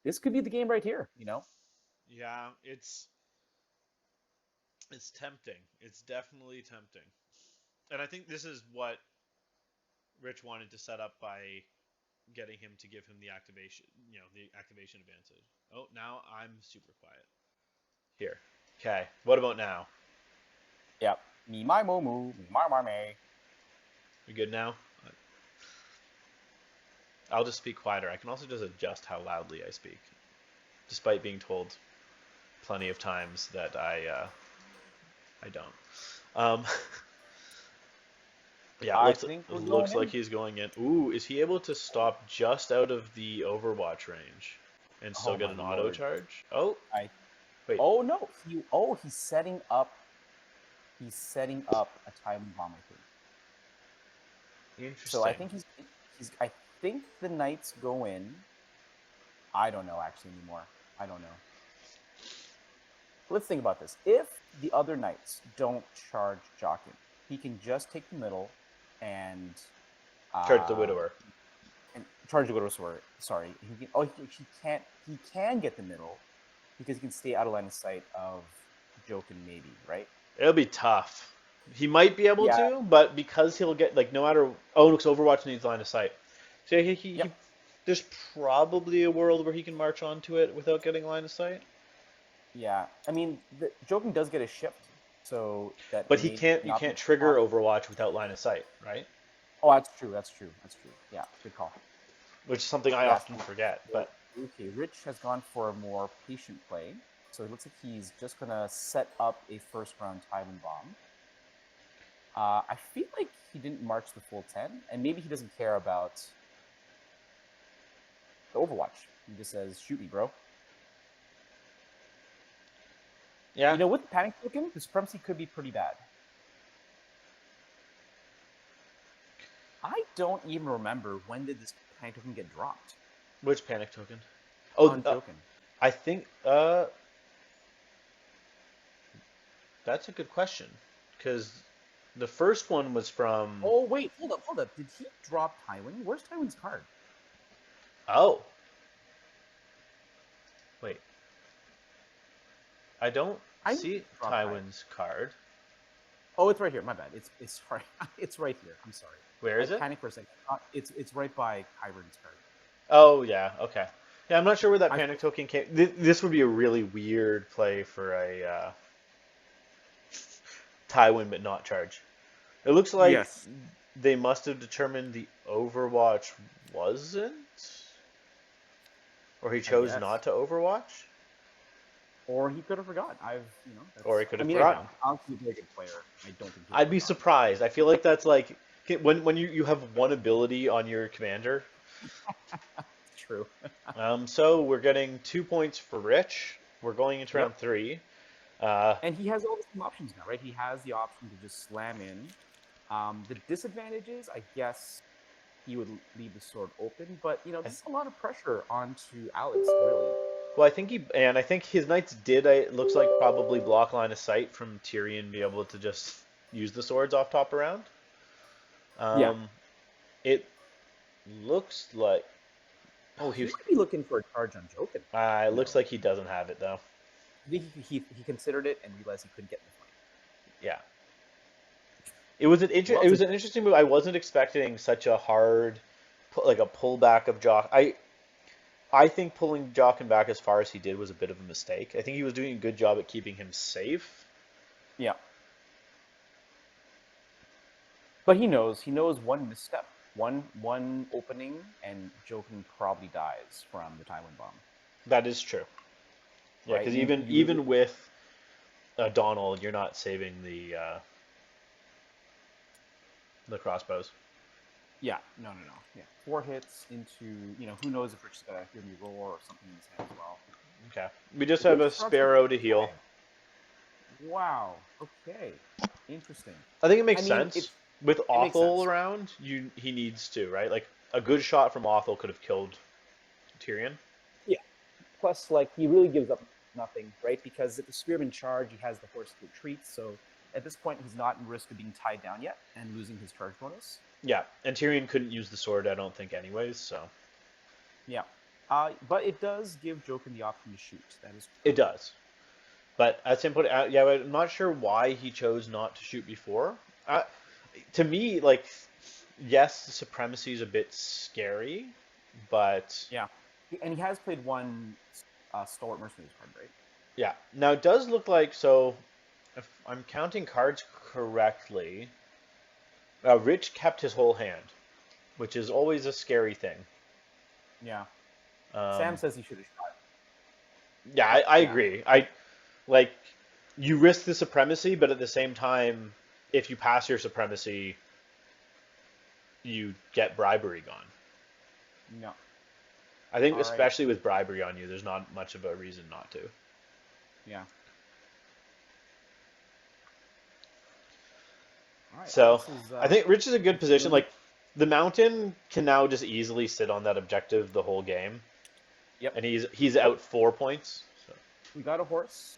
B: This could be the game right here,
A: Yeah, it's tempting. It's definitely tempting. And I think this is what Rich wanted to set up by getting him to give him the activation, the activation advantage. Oh, now I'm super quiet. Here. Okay. What about now?
B: Yep. Me, my, moo, me, my, me.
A: You good now? I'll just speak quieter. I can also just adjust how loudly I speak, despite being told plenty of times that I don't. Yeah, it looks like he's going in. Ooh, is he able to stop just out of the Overwatch range and still get an auto charge? Oh,
B: wait. Oh no! He's setting up. He's setting up a Tywin bomb, I think.
A: Interesting.
B: So I think I think the knights go in. I don't know actually anymore. I don't know. Let's think about this. If the other knights don't charge Jokin, he can just take the middle and
A: charge the Widower.
B: And charge the Widower. Sorry. He can get the middle because he can stay out of line of sight of Jokin, maybe, right?
A: It'll be tough. He might be able to, but because he'll get no matter. Oh, because Overwatch needs line of sight. So there's probably a world where he can march onto it without getting line of sight.
B: Yeah, I mean, Jokin does get a shift, so that.
A: But you can't trigger Overwatch without line of sight, right?
B: Oh, that's true. Yeah, good call.
A: Which is something I often forget. But
B: okay, Rich has gone for a more patient play, so it looks like he's just gonna set up a first round Tywin bomb. I feel like he didn't march the full 10, and maybe he doesn't care about the Overwatch. He just says, "Shoot me, bro."
A: Yeah.
B: With the panic token, the supremacy could be pretty bad. I don't even remember when did this panic token get dropped.
A: Which panic token? Oh,
B: Jokin.
A: I think that's a good question because the first one was from.
B: Oh wait, hold up. Did he drop Tywin? Where's Tywin's card?
A: Oh. Wait. I don't
B: I
A: see
B: drop Tywin.
A: Tywin's card.
B: Oh, it's right here. My bad. It's right. It's right here. I'm sorry.
A: Where is
B: I
A: it?
B: panicked for a second. It's right by Qyburn's card.
A: Oh, yeah, okay. Yeah, I'm not sure where that
B: I
A: panic token came. This would be a really weird play for a Tywin, but not charge. It looks like
B: Yes.
A: they must have determined the Overwatch wasn't, or he
B: I
A: chose
B: guess.
A: not to Overwatch,
B: Or he could have forgot.
A: or he could
B: I
A: have
B: mean, I
A: forgotten.
B: doubt. Alex is a very good player. I don't think he'll
A: I'd be
B: forgot.
A: surprised. I feel like that's like when you have one ability on your commander.
B: It's true.
A: So we're getting 2 points for Rich. We're going into
B: Yep.
A: round 3.
B: And he has all the same options now, right? He has the option to just slam in. The disadvantage is, I guess, he would leave the sword open, but this is a lot of pressure onto Alex, really.
A: Well, I think his knights did. It looks like probably block line of sight from Tyrion, be able to just use the swords off top around.
B: Yeah.
A: It looks like.
B: Oh, he might be looking for a charge on Jokin.
A: It looks like he doesn't have it though.
B: I think he considered it and realized he couldn't get in the fight.
A: Yeah. It was an interesting move. I wasn't expecting such a hard, like a pullback of Jock. I think pulling Jokin back as far as he did was a bit of a mistake. I think he was doing a good job at keeping him safe.
B: Yeah. But he knows one misstep, one opening, and Jokin probably dies from the Tywin bomb.
A: That is true. Yeah, because
B: right?
A: even with Donald, you're not saving the crossbows.
B: Yeah, no. Yeah, 4 hits into, who knows if Rich's got a Hear Me Roar or something in his hand as well.
A: Okay. We just have a Sparrow to heal.
B: Wow. Okay. Interesting.
A: I think it makes sense. With Othel around, he needs to, right? Like, a good shot from Othel could have killed Tyrion.
B: Yeah. Plus, he really gives up nothing, right? Because if the Spearman charge, he has the horse to retreat, so at this point, he's not in risk of being tied down yet and losing his charge bonus.
A: Yeah, and Tyrion couldn't use the sword, I don't think, anyways, so.
B: Yeah. But it does give Jokin the option to shoot. That is
A: true. It does. But at some point, yeah, I'm not sure why he chose not to shoot before. To me, yes, the supremacy is a bit scary, but...
B: Yeah. And he has played one Stalwart Mercenaries card, right?
A: Yeah. Now, it does look like, so, if I'm counting cards correctly, Rich kept his whole hand, which is always a scary thing.
B: Yeah. Sam says he should have shot.
A: Yeah, I agree. You risk the supremacy, but at the same time, if you pass your supremacy, you get bribery gone.
B: No.
A: I think especially with bribery on you, there's not much of a reason not to.
B: Yeah.
A: Right, so I think Rich is a good position. The Mountain can now just easily sit on that objective the whole game.
B: Yep.
A: And he's out 4 points. So.
B: We got a horse.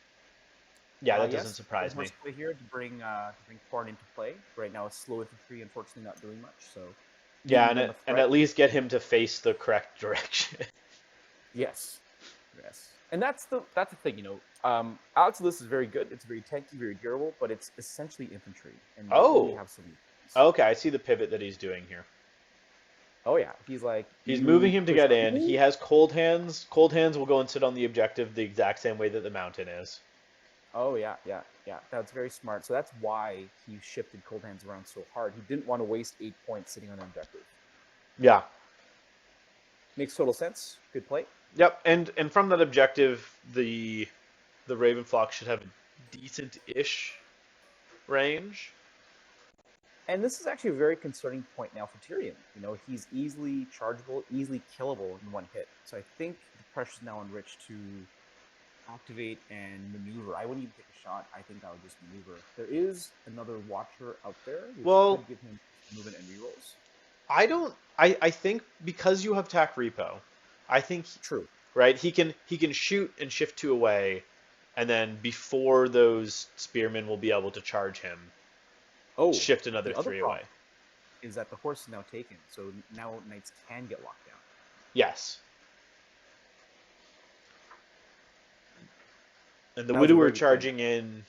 A: Yeah, that doesn't surprise me.
B: Play here to bring Qyburn into play. Right now, it's slow infantry, unfortunately, not doing much. So.
A: Yeah, and at least get him to face the correct direction.
B: Yes. And that's the thing, Alex's list is very good. It's very tanky, very durable, but it's essentially infantry. And we have some.
A: Okay, I see the pivot that he's doing here.
B: Oh yeah, he's
A: moving him to get in. He has cold hands. Cold hands will go and sit on the objective the exact same way that the Mountain is.
B: Oh yeah. That's very smart. So that's why he shifted cold hands around so hard. He didn't want to waste 8 points sitting on an objective.
A: Yeah.
B: Makes total sense. Good play.
A: Yep, and from that objective, the Ravenflock should have a decent-ish range.
B: And this is actually a very concerning point now for Tyrion. He's easily chargeable, easily killable in one hit. So I think the pressure's now on Rich to activate and maneuver. I wouldn't even take a shot. I think I would just maneuver. There is another Watcher out there, which could give him movement and rerolls.
A: I think because you have Tac Repo, I think
B: true.
A: Right? He can shoot and shift 2 away, and then before those spearmen will be able to charge him, shift another 3 away.
B: Is that the horse is now taken, so now knights can get locked down.
A: Yes. And the
B: That was a
A: widower
B: very good point.
A: charging in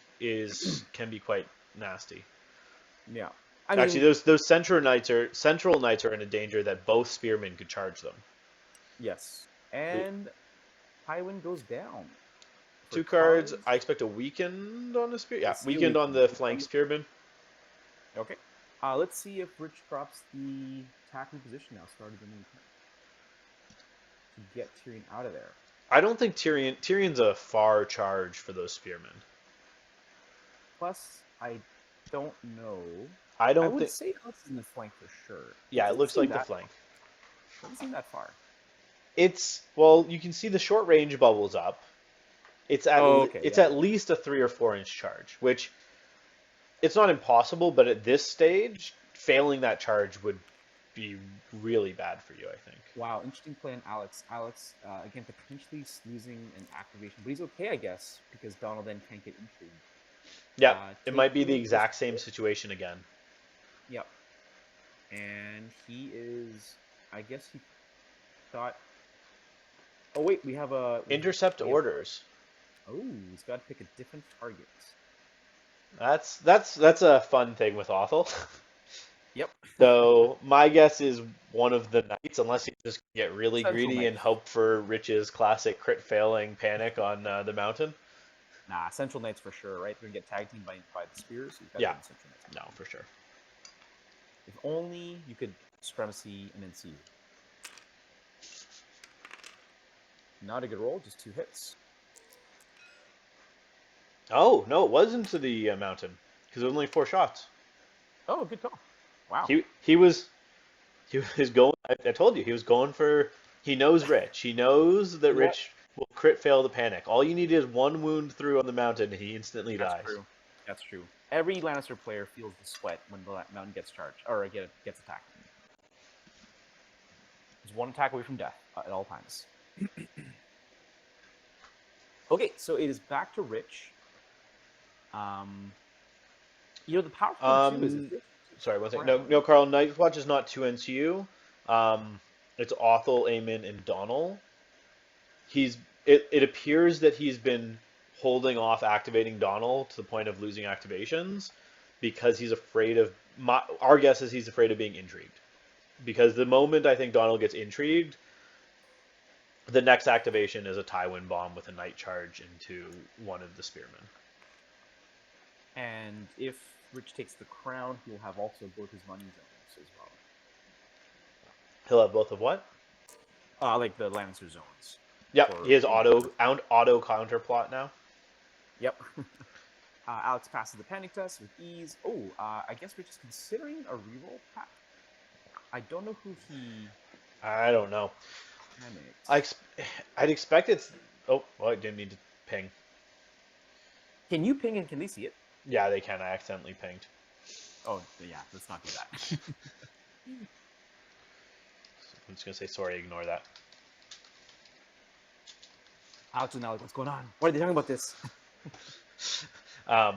A: can be quite nasty.
B: Yeah. I
A: Actually,
B: mean,
A: those central knights are in a danger that both spearmen could charge them.
B: yes. And Tywin goes down. For
A: 2 cards. I
B: cards,
A: expect a weakened on the spear.
B: I
A: Yeah,
B: see a
A: weakened on
B: weakened.
A: the flank spearmen.
B: Okay. Let's see if Rich drops the attacking position now, started the main turn. To get Tyrion out of there.
A: I don't think Tyrion's a far charge for those spearmen.
B: Plus, I don't know.
A: I
B: I
A: don't
B: would
A: think.
B: say Alex is in the flank for sure.
A: Yeah, it
B: doesn't
A: looks
B: seem
A: like the
B: that
A: flank.
B: doesn't seem that far.
A: Well, you can see the short range bubbles up. It's at
B: Okay,
A: it's
B: yeah.
A: at least a 3 or 4 inch charge, which it's not impossible, but at this stage, failing that charge would be really bad for you, I think.
B: Wow, interesting play on Alex. Alex, again, potentially losing an activation, but he's okay, I guess, because Donald then can't get intrigued.
A: Yeah, it might be the
B: Taking
A: exact same situation again.
B: Yep. And he is, I guess he thought. Oh wait, we have a
A: Intercept orders.
B: Oh, he's got to pick a different target.
A: That's a fun thing with Othel.
B: Yep.
A: So my guess is one of the knights, unless you just get really
B: Central
A: greedy and
B: knights.
A: hope for Rich's classic crit failing panic on the mountain.
B: Nah, Central Knights for sure, right? They're gonna get tag teamed by the spears. So you've got
A: Yeah.
B: to be Central Knights.
A: No, for sure.
B: If only you could supremacy and then see. Not a good roll, just 2 hits.
A: Oh no, it was into the mountain because it was only 4 shots.
B: Oh, good call. Wow.
A: He was going. I told you he was going for. He knows Rich. He knows that Rich will crit fail the panic. All you need is 1 wound through on the mountain, and he instantly dies.
B: True. That's true. Every Lannister player feels the sweat when the mountain gets charged or gets attacked. He's 1 attack away from death at all times. Okay, so it is back to Rich. The powerful thing too is
A: sorry, one second. No, Carl. Night's Watch is not 2 NCU. It's Othel, Aemon, and Donal. It appears that he's been holding off activating Donal to the point of losing activations because he's afraid of. Our guess is he's afraid of being intrigued. Because the moment I think Donal gets intrigued, the next activation is a Tywin bomb with a night charge into one of the spearmen.
B: And if Rich takes the crown, he'll have also both his money zones as well.
A: He'll have both of what?
B: Like the Lannister zones.
A: Yep, he has auto counterplot now.
B: Yep. Alex passes the panic test with ease. Oh, I guess Rich is considering a reroll pack. I don't know who he.
A: I don't know. I'd expect it's. Oh, well, I didn't mean to ping.
B: Can you ping and can they see it?
A: Yeah, they can. I accidentally pinged.
B: Oh, yeah, let's not do that.
A: I'm just going to say sorry, ignore that.
B: Alex and Alex, what's going on? Why are they talking about this? Oh,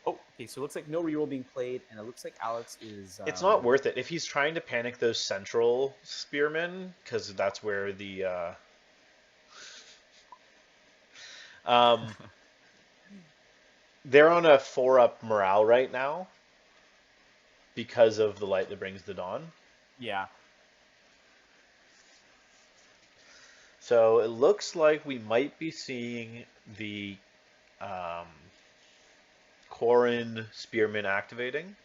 B: okay, so it looks like no reroll being played, and it looks like Alex is...
A: It's not worth it. If he's trying to panic those central spearmen, because that's where the... they're on a 4-up morale right now because of the light that brings the dawn.
B: Yeah.
A: So it looks like we might be seeing the Qyburn spearmen activating.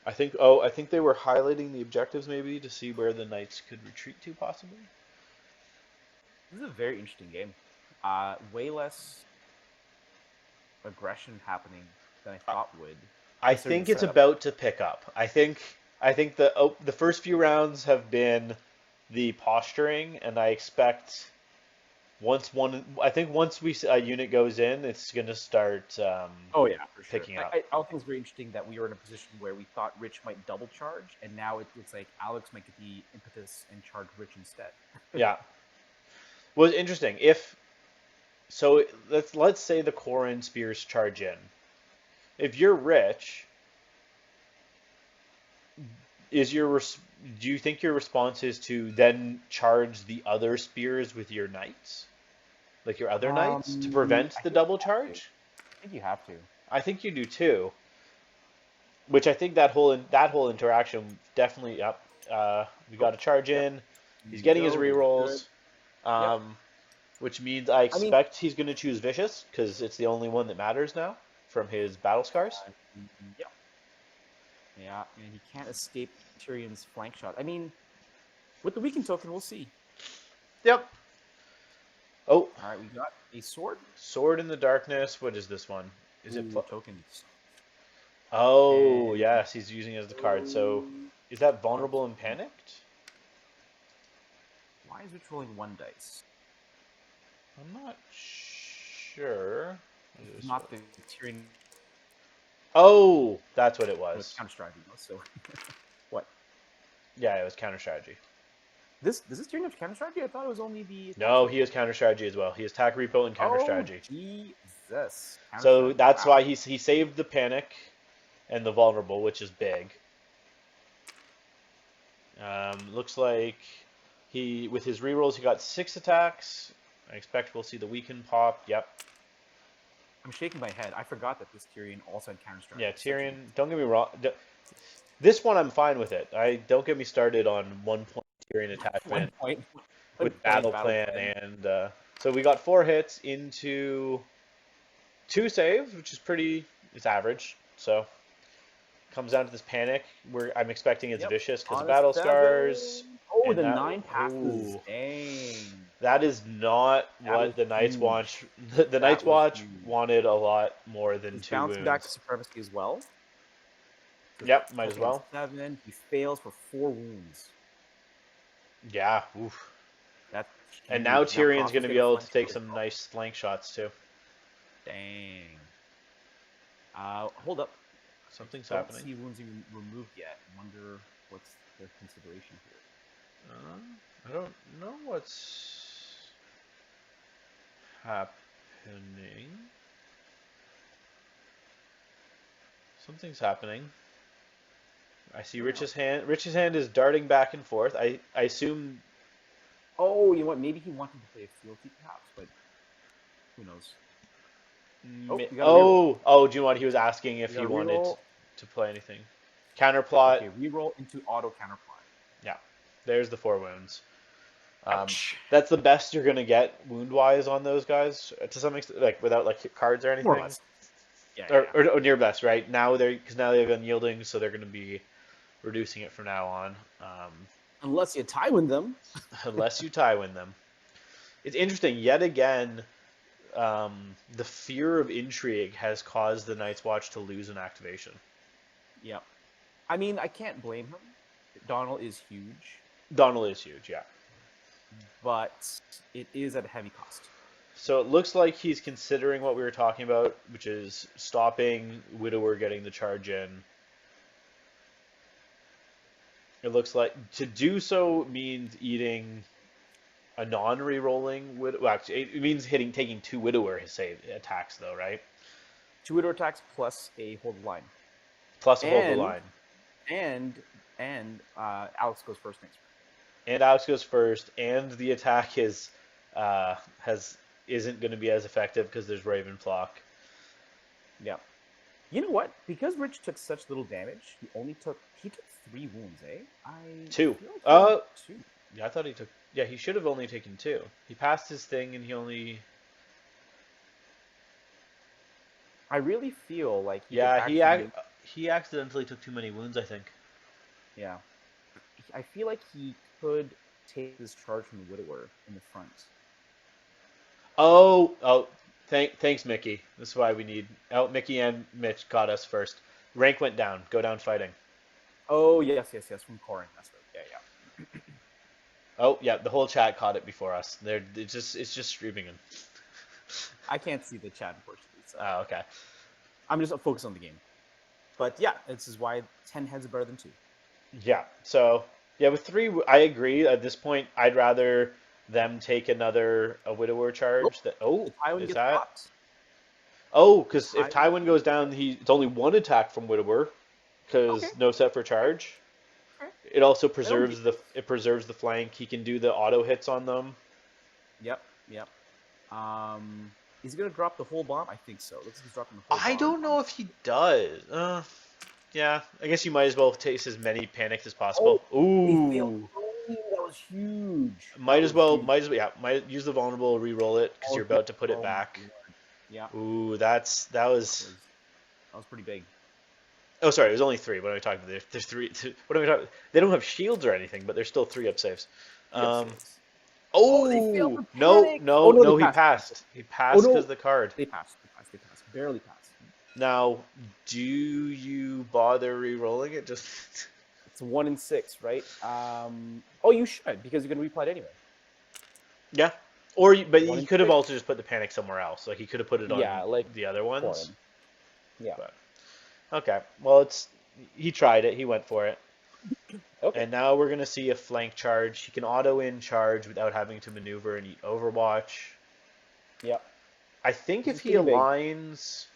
A: I think they were highlighting the objectives maybe to see where the knights could retreat to possibly.
B: This is a very interesting game. Way less aggression happening than I thought would.
A: I think it's about to pick up. I think the first few rounds have been the posturing, and I expect once a unit goes in, it's going to start.
B: Oh yeah, for sure.
A: Picking up.
B: I think it's very interesting that we were in a position where we thought Rich might double charge, and now it looks like Alex might get the impetus and charge Rich instead.
A: Yeah. Well, interesting. Let's say the Qyburn spears charge in. If you're Rich, is your do you think your response is to then charge the other spears with your knights? Like your other knights to prevent
B: I
A: the
B: think
A: double
B: you have to.
A: charge?
B: I think you have to.
A: I think you do too. Which I think that whole interaction definitely. Yep. We got to charge
B: Yep.
A: in.
B: Here
A: He's
B: you
A: getting his
B: go. This is good.
A: rerolls.
B: Yep.
A: Which means I
B: I mean,
A: expect he's going to choose Vicious because it's the only one that matters now from his battle scars.
B: yep. Yeah, and he can't escape Tyrion's flank shot. I mean, with the weakened token, we'll see.
A: Yep. Oh,
B: All right, we got a sword.
A: Sword in the Darkness. What is this one? Is it?
B: Tokens?
A: Oh,
B: And
A: yes, he's using it as the card. So is that vulnerable and panicked?
B: why is it rolling 1 dice?
A: I'm not sure.
B: It's not the Tyrion.
A: Oh, that's what it
B: It's
A: was.
B: counter strategy. So, what?
A: Yeah, it was counter strategy.
B: This Tyrion have counter strategy? I thought it was only the.
A: No, he has counter strategy as well. He has attack repo and counter strategy.
B: Jesus.
A: So that's why he saved the panic and the vulnerable, which is big. Looks like with his rerolls, he got 6 attacks. I expect we'll see the weaken pop. Yep.
B: I'm shaking my head. I forgot that this Tyrion also had counter strategy.
A: Yeah, Tyrion. Don't get me wrong. This one I'm fine with it. Don't get me started on 1 point Tyrion attachment with battle plan and so we got 4 hits into 2 saves, which is it's average. So comes down to this panic where I'm expecting it's vicious because battle scars.
B: Oh, the 9 passes. Dang.
A: That is not what the Knights want. The Knights Watch wanted a lot more than 2 wounds.
B: Back to supremacy as well.
A: Yep, might as well.
B: 7. He fails for 4 wounds.
A: Yeah. Oof.
B: That's
A: and now Tyrion's going to be able to take some nice flank shots too.
B: Dang. Hold up.
A: Something's
B: Don't
A: happening.
B: see wounds even removed yet. I wonder what's their consideration here.
A: I don't know what's happening. Something's happening. I see Rich's hand. Rich's hand is darting back and forth. I assume.
B: Oh, you know what? Maybe he wanted to play a fealty, perhaps, but who knows?
A: Do you know what he was asking if he wanted to play anything? Counterplot.
B: Okay, reroll into auto counterplot.
A: Yeah, there's the 4 wounds. That's the best you're gonna get wound-wise on those guys to some extent, like without like cards or anything.
B: More or less. Yeah,
A: or near best, right? Now because now they've unyielding, so they're gonna be reducing it from now on.
B: Unless you Tywin them.
A: Unless you Tywin them. It's interesting. Yet again, the fear of intrigue has caused the Night's Watch to lose an activation.
B: Yep. I mean, I can't blame him. Donald is huge.
A: Donald is huge, yeah.
B: But it is at a heavy cost.
A: So it looks like he's considering what we were talking about, which is stopping Widower getting the charge in. It looks like to do so means eating a non-rerolling Widower. Well, actually, it means taking 2 Widower attacks, though, right?
B: 2 Widower attacks plus a hold the line.
A: Plus a hold the line.
B: And Alex goes first next round.
A: And Alex goes first, and the attack isn't going to be as effective because there's Raven Flock.
B: Yeah. You know what? Because Rich took such little damage, he took 3 wounds, eh?
A: 2.
B: Like 2.
A: Yeah, I thought he took. Yeah, he should have only taken 2. He passed his thing, and he only.
B: I really feel like
A: he accidentally took too many wounds, I think.
B: Yeah. I feel like he could take this charge from the Widower in the front.
A: Thanks, Mickey. This is why we need. Oh, Mickey and Mitch got us first. Rank went down. Go down fighting.
B: Oh, yes, from Corin. That's right. Yeah.
A: Oh, yeah, the whole chat caught it before us. It's just streaming in.
B: I can't see the chat, unfortunately. So.
A: Oh, okay.
B: I'm just focused on the game. But yeah, this is why 10 heads are better than 2.
A: Yeah, so, yeah, with 3, I agree. At this point, I'd rather them take a Widower charge.
B: Tywin gets popped.
A: Oh, because if Tywin goes down, it's only 1 attack from Widower, because no set for charge. It also preserves the flank. He can do the auto hits on them.
B: Yep. Is he gonna drop the whole bomb? I think so. Looks like he's dropping the whole bomb.
A: I don't know if he does. Yeah, I guess you might as well taste as many panics as possible. Ooh.
B: That was huge.
A: Might as well, yeah. Might use the vulnerable, re-roll it because you're about to put it back.
B: Yeah.
A: Ooh, that was
B: pretty big.
A: Oh, sorry, it was only 3. What am I talking about? There's 3. What am I talking? They don't have shields or anything, but there's still 3 up saves.
B: They failed the
A: No,
B: panic.
A: no, he passed. He passed because the card.
B: They passed. Barely passed.
A: Now, do you bother re-rolling it? Just
B: it's 1 in 6, right? Oh, you should because you're gonna replay it anyway.
A: Yeah, but he could have also just put the panic somewhere else. Like he could have put it on like the other ones.
B: Yeah.
A: But, okay. Well, he tried it. He went for it.
B: Okay.
A: And now we're gonna see a flank charge. He can auto in charge without having to maneuver and eat Overwatch.
B: Yep.
A: I think if he aligns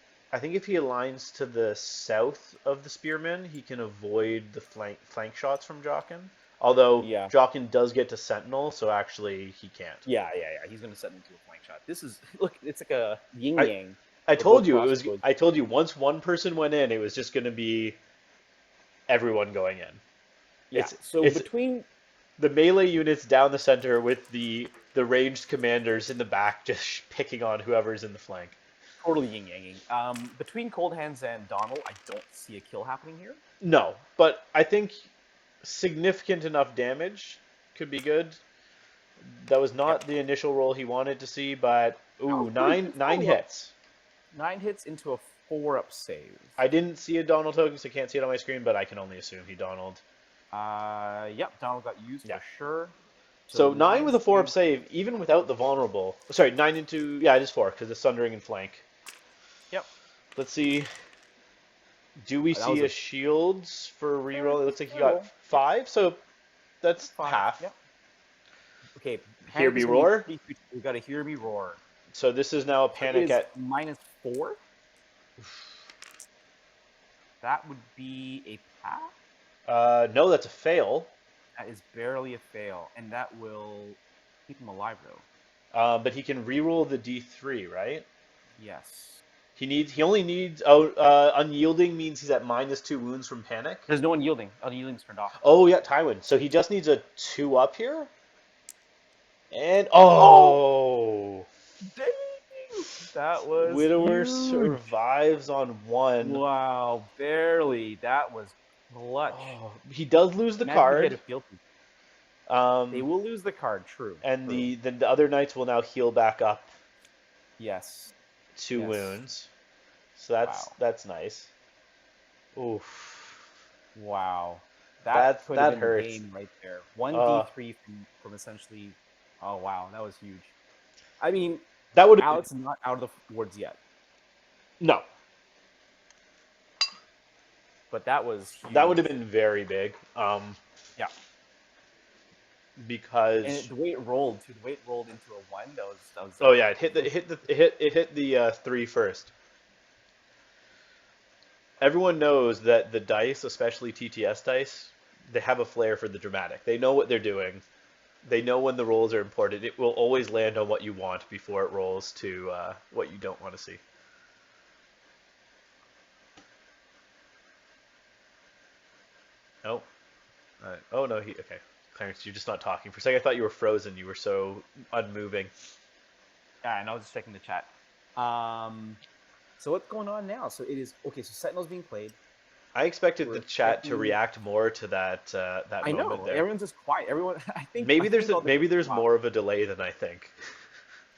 A: to the south of the spearmen, he can avoid the flank shots from Jokin. Although Jokin does get to sentinel, so actually he can't.
B: Yeah. He's gonna set into a flank shot. This is it's like a yin yang.
A: I told you I told you once one person went in, it was just gonna be everyone going in.
B: Yeah. Between
A: the melee units down the center with the ranged commanders in the back just picking on whoever's in the flank.
B: Totally yin-yanging. Between Cold Hands and Donald, I don't see a kill happening here.
A: No, but I think significant enough damage could be good. That was not the initial roll he wanted to see, but nine hits.
B: 9 hits into a 4-up save.
A: I didn't see a Donald token, so I can't see it on my screen, but I can only assume he Donald.
B: Yep, Donald got used for sure.
A: So 9 with a 4-up save, even without the vulnerable. Sorry, 9 into... Yeah, it is 4, because it's Sundering and Flank.
B: Yep.
A: Let's see. Do we see a shields for reroll? It looks like he got 5, so that's 5. Half.
B: Yep. Okay.
A: Hear me roar?
B: We got to hear me roar.
A: So this is now a panic at...
B: -4? That would be a pass?
A: No, that's a fail.
B: That is barely a fail, and that will keep him alive, though.
A: But he can reroll the D3, right?
B: Yes.
A: He only needs... unyielding means he's at -2 wounds from panic.
B: There's no unyielding. Unyielding's turned off.
A: Oh, yeah, Tywin. So he just needs a 2 up here? And... Oh!
B: Dang! That was
A: Widower
B: huge.
A: survives on 1.
B: Wow, barely. That was clutch.
A: Oh, he does lose the card.
B: They will lose the card, true.
A: And the other knights will now heal back up.
B: Yes.
A: 2 wounds. So that's nice. Oof.
B: Wow.
A: That hurts.
B: The game right there. 1d3 from essentially. Oh wow, that was huge. I mean,
A: that would
B: Alex is not out of the woods yet.
A: No.
B: But that was huge.
A: That would have been very big.
B: Yeah.
A: Because
B: and the way it rolled into a 1. That was.
A: Oh yeah, it hit the 3 first. Everyone knows that the dice, especially TTS dice, they have a flair for the dramatic. They know what they're doing. They know when the rolls are important. It will always land on what you want before it rolls to what you don't want to see. Oh. Oh no, okay. Clarence, you're just not talking. For a second, I thought you were frozen. You were so unmoving.
B: Yeah, and I was just checking the chat. So what's going on now? So it is okay. So Sentinel's being played.
A: I expected the chat to react more to that
B: I know.
A: moment there.
B: Everyone's just quiet. Everyone, I think
A: maybe there's more of a delay than I think.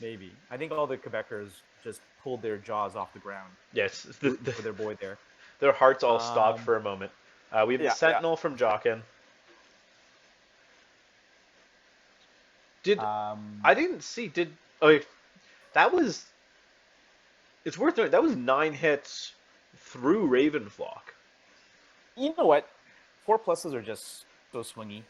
B: Maybe I think all the Quebecers just pulled their jaws off the ground.
A: Yes,
B: for their boy there.
A: Their hearts all stopped for a moment. We have the Sentinel from Jokin. I didn't see? That was. It's worth noting that was 9 hits through Ravenflock.
B: You know what? 4 pluses are just so swingy.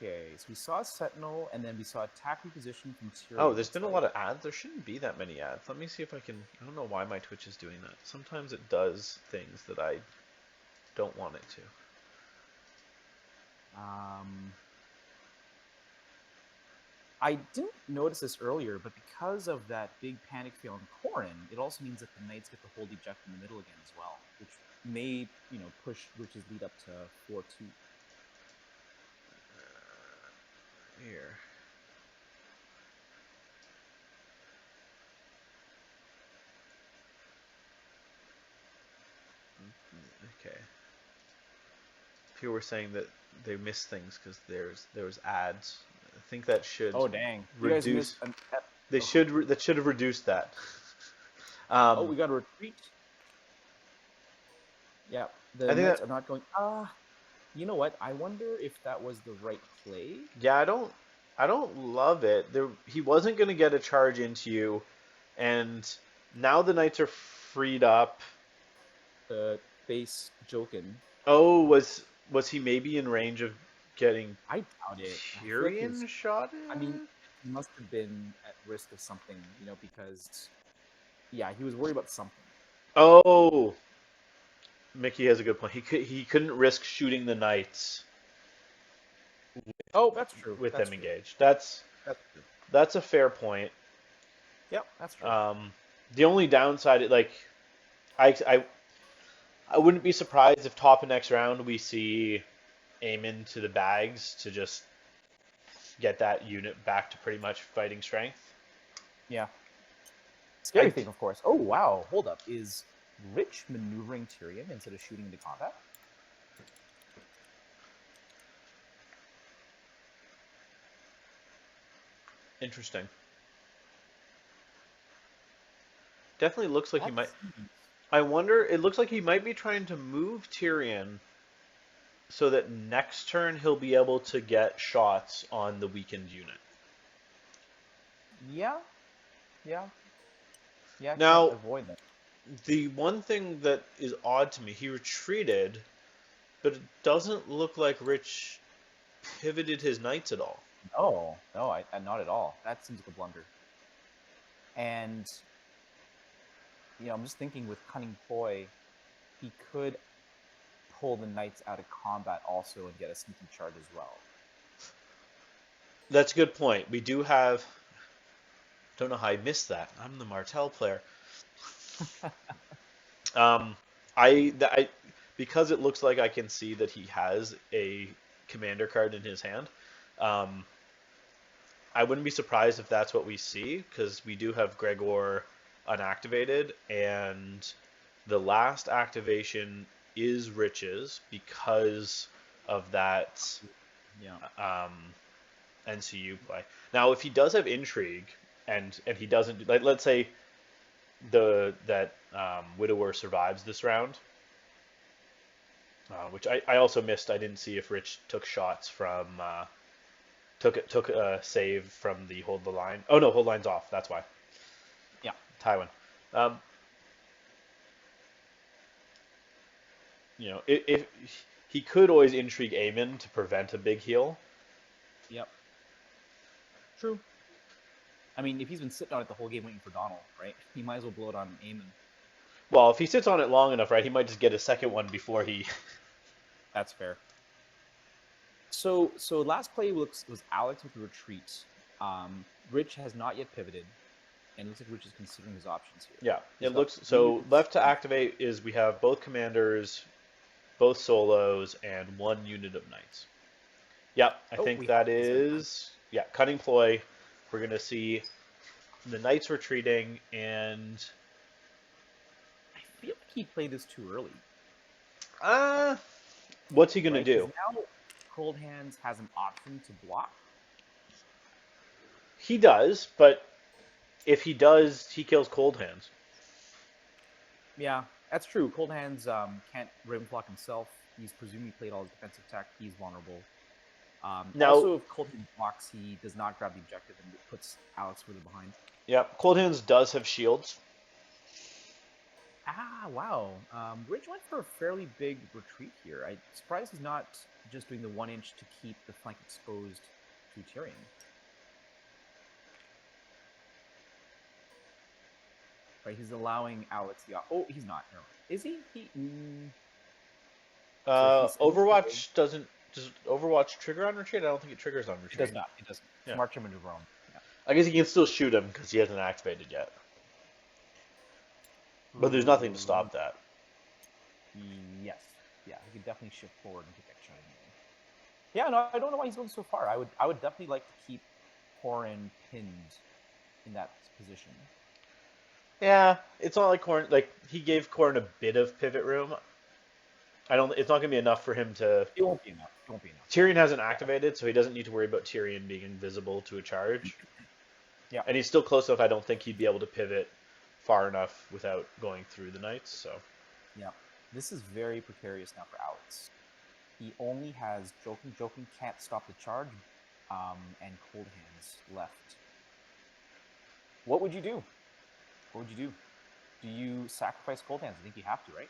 B: Okay, so we saw a Sentinel, and then we saw attack reposition from Tyrion.
A: Oh, there's been a lot of ads. There shouldn't be that many ads. Let me see if I can... I don't know why my Twitch is doing that. Sometimes it does things that I don't want it to.
B: I didn't notice this earlier, but because of that big panic fail on Qyburn, it also means that the Knights get to hold eject in the middle again as well, which may, push Rich's lead up to 4-2.
A: Here. Okay. People were saying that they missed things because there was ads. I think that should reduce. That should have reduced that.
B: We got a retreat. Yeah, the Knights are not going. You know what? I wonder if that was the right play.
A: Yeah, I don't love it. He wasn't going to get a charge into you, and now the Knights are freed up.
B: Face Jokin.
A: Oh, was he maybe in range of getting?
B: I doubt it.
A: Tyrion shot it?
B: I mean, he must have been at risk of something, because he was worried about something.
A: Oh, Mickey has a good point. He couldn't risk shooting the Knights.
B: That's true.
A: With
B: them
A: engaged. That's
B: true.
A: That's a fair point.
B: Yep, that's true.
A: The only downside, I wouldn't be surprised if top of next round we see Aemon to the bags to just get that unit back to pretty much fighting strength.
B: Yeah. Scary thing, of course. Oh, wow. Hold up. Is Rich maneuvering Tyrion instead of shooting into combat?
A: Interesting. Definitely looks like he might... I wonder, it looks like he might be trying to move Tyrion so that next turn he'll be able to get shots on the weakened unit.
B: Yeah.
A: Now,
B: avoid that.
A: The one thing that is odd to me, he retreated, but it doesn't look like Rich pivoted his Knights at all.
B: No, not at all. That seems like a blunder. And... I'm just thinking with Cunning Ploy, he could pull the Knights out of combat also and get a sneaky charge as well.
A: That's a good point. We do have... Don't know how I missed that. I'm the Martell player. Because it looks like I can see that he has a commander card in his hand. I wouldn't be surprised if that's what we see, because we do have Gregor unactivated, and the last activation is Rich's because of that NCU play. Now, if he does have intrigue and he doesn't, like, let's say that Widower survives this round, which I also missed. I didn't see if Rich took shots from took a save from the hold the line. Oh no, hold line's off. That's why.
B: Yeah,
A: Tywin. If he could always intrigue Aemon to prevent a big heal.
B: Yep. True. I mean, if he's been sitting on it the whole game waiting for Donald, right? He might as well blow it on Aemon.
A: Well, if he sits on it long enough, right, he might just get a second one before he...
B: That's fair. So last play was Alex with the retreat. Rich has not yet pivoted, and it looks like Rich is considering his options here.
A: Yeah, it looks... So left to activate is we have both commanders, both solos, and one unit of knights. Yep, I think that is... Yeah, Cunning Ploy. We're going to see the knights retreating, and...
B: I feel like he played this too early.
A: What's he going to do?
B: Now, Cold Hands has an option to block.
A: He does, but if he does, he kills Cold Hands.
B: Yeah, that's true. Cold Hands can't Raven block himself. He's presumably played all his defensive tech. He's vulnerable. Now, also, if Cold Hands blocks, he does not grab the objective and puts Alex further behind.
A: Yeah, Cold Hands does have shields.
B: Wow. Ridge went for a fairly big retreat here. I'm surprised he's not just doing the 1 inch to keep the flank exposed to Tyrion. Right, he's allowing Alex the... Oh, he's not. No. Is he?
A: Overwatch doesn't... Does Overwatch trigger on retreat? I don't think it triggers on retreat.
B: It does not. It doesn't.
A: Yeah.
B: Smart Chairman Jerome. Yeah.
A: I guess he can still shoot him because he hasn't activated yet. But there's nothing to stop that.
B: Yes. Yeah, he could definitely shift forward and take that shot anyway. Yeah, no, I don't know why he's going so far. I would definitely like to keep Qyburn pinned in that position.
A: Yeah, it's not like Qyburn. Like he gave Qyburn a bit of pivot room. It's not gonna be enough for him to.
B: It won't be enough. It won't be enough.
A: Tyrion hasn't activated, so he doesn't need to worry about Tyrion being invisible to a charge.
B: Yeah,
A: and he's still close enough. I don't think he'd be able to pivot far enough without going through the knights. So.
B: Yeah, this is very precarious now for Alex. He only has Jokin. Jokin can't stop the charge, and Cold Hands left. What would you do? What would you do? Do you sacrifice Cold Hands? I think you have to, right?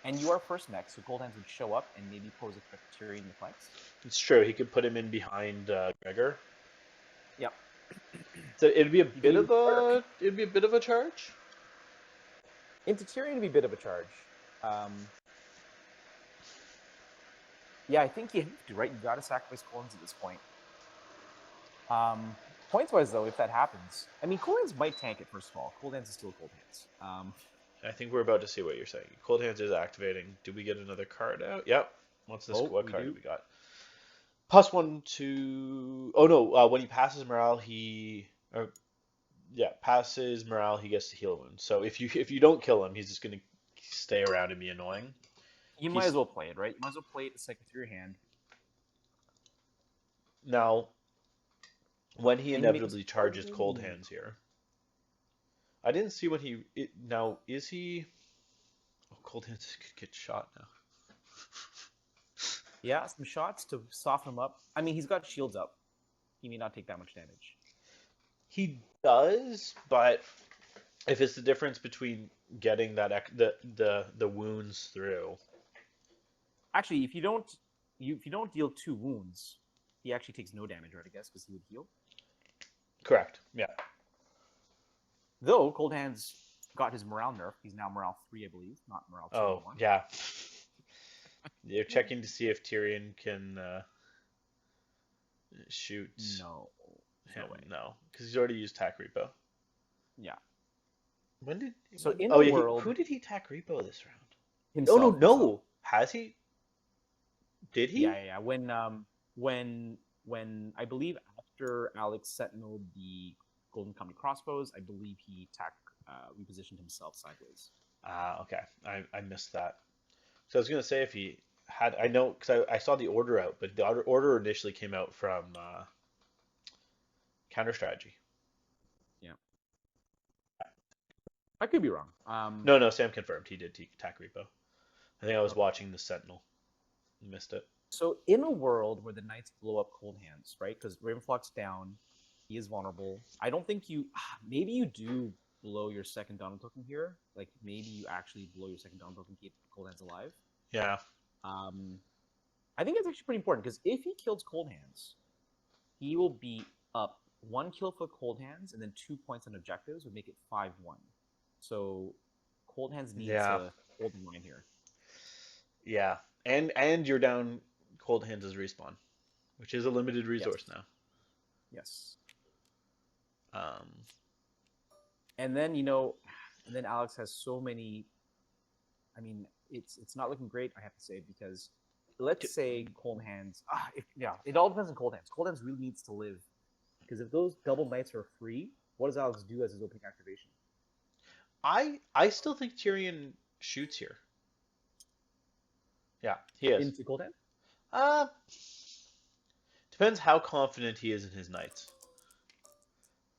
B: And you are first next, so Cold Hands would show up and maybe pose a threat to Tyrion in the flanks.
A: It's true. He could put him in behind Gregor.
B: Yep.
A: So it'd be a bit of a charge.
B: Into Tyrion would be a bit of a charge. Yeah, I think you have to, right? You got to sacrifice Cold Hands at this point. Points-wise, though, if that happens, I mean, Cold Hands might tank it, first of all. Cold Hands is still Cold Hands.
A: I think we're about to see what you're saying. Cold Hands is activating. Do we get another card out? Yep. What's this? What card do we got? +1 to... Oh, no. When he passes morale, passes morale, he gets to heal wounds. So if you don't kill him, he's just going to stay around and be annoying.
B: You might as well play it, right? You might as well play it the second through your hand.
A: Now, when he inevitably charges Cold Hands here... I didn't see when he... now, is he... Oh, Cold Hands could get shot now.
B: Yeah, some shots to soften him up. I mean, he's got shields up. He may not take that much damage.
A: He does, but if it's the difference between getting that the wounds through...
B: Actually, if you don't deal 2 wounds, he actually takes no damage, right, I guess, because he would heal?
A: Correct, yeah.
B: Though Cold Hands got his morale nerf. He's now morale 3, I believe, not morale 2 anymore.
A: Yeah. You're checking to see if Tyrion can shoot
B: no way.
A: No, because he's already used Tac Repo.
B: Yeah.
A: When did...
B: So in the world...
A: who did he Tac Repo this round?
B: Himself.
A: No. Has he? Did he?
B: Yeah. When I believe after Alex sentineled the Golden Comedy Crossbows, I believe he repositioned himself sideways.
A: Okay. I missed that. So I was going to say if he had... I know, because I saw the order out, but the order initially came out from Counter Strategy.
B: Yeah. I could be wrong.
A: No, Sam confirmed. He did Tac Repo. I think I was watching the Sentinel. Missed it.
B: So in a world where the Knights blow up Cold Hands, right? Because Ravenflock's down, he is vulnerable. I don't think you... Maybe you do blow your second Donald token here. Like, maybe you actually blow your second Donald token to keep Cold Hands alive.
A: Yeah.
B: I think it's actually pretty important, because if he kills Cold Hands, he will be up 1 kill for Cold Hands, and then 2 points on objectives would make it 5-1. So Cold Hands needs to hold the line here.
A: Yeah. And you're down Cold Hands' respawn, which is a limited resource now.
B: Yes. And then, Alex has so many... I mean, it's not looking great, I have to say, because let's say Cold Hands... it all depends on Cold Hands. Cold Hands really needs to live. Because if those double knights are free, what does Alex do as his opening activation?
A: I still think Tyrion shoots here. Yeah, he is.
B: Into Cold Hands?
A: Depends how confident he is in his knights.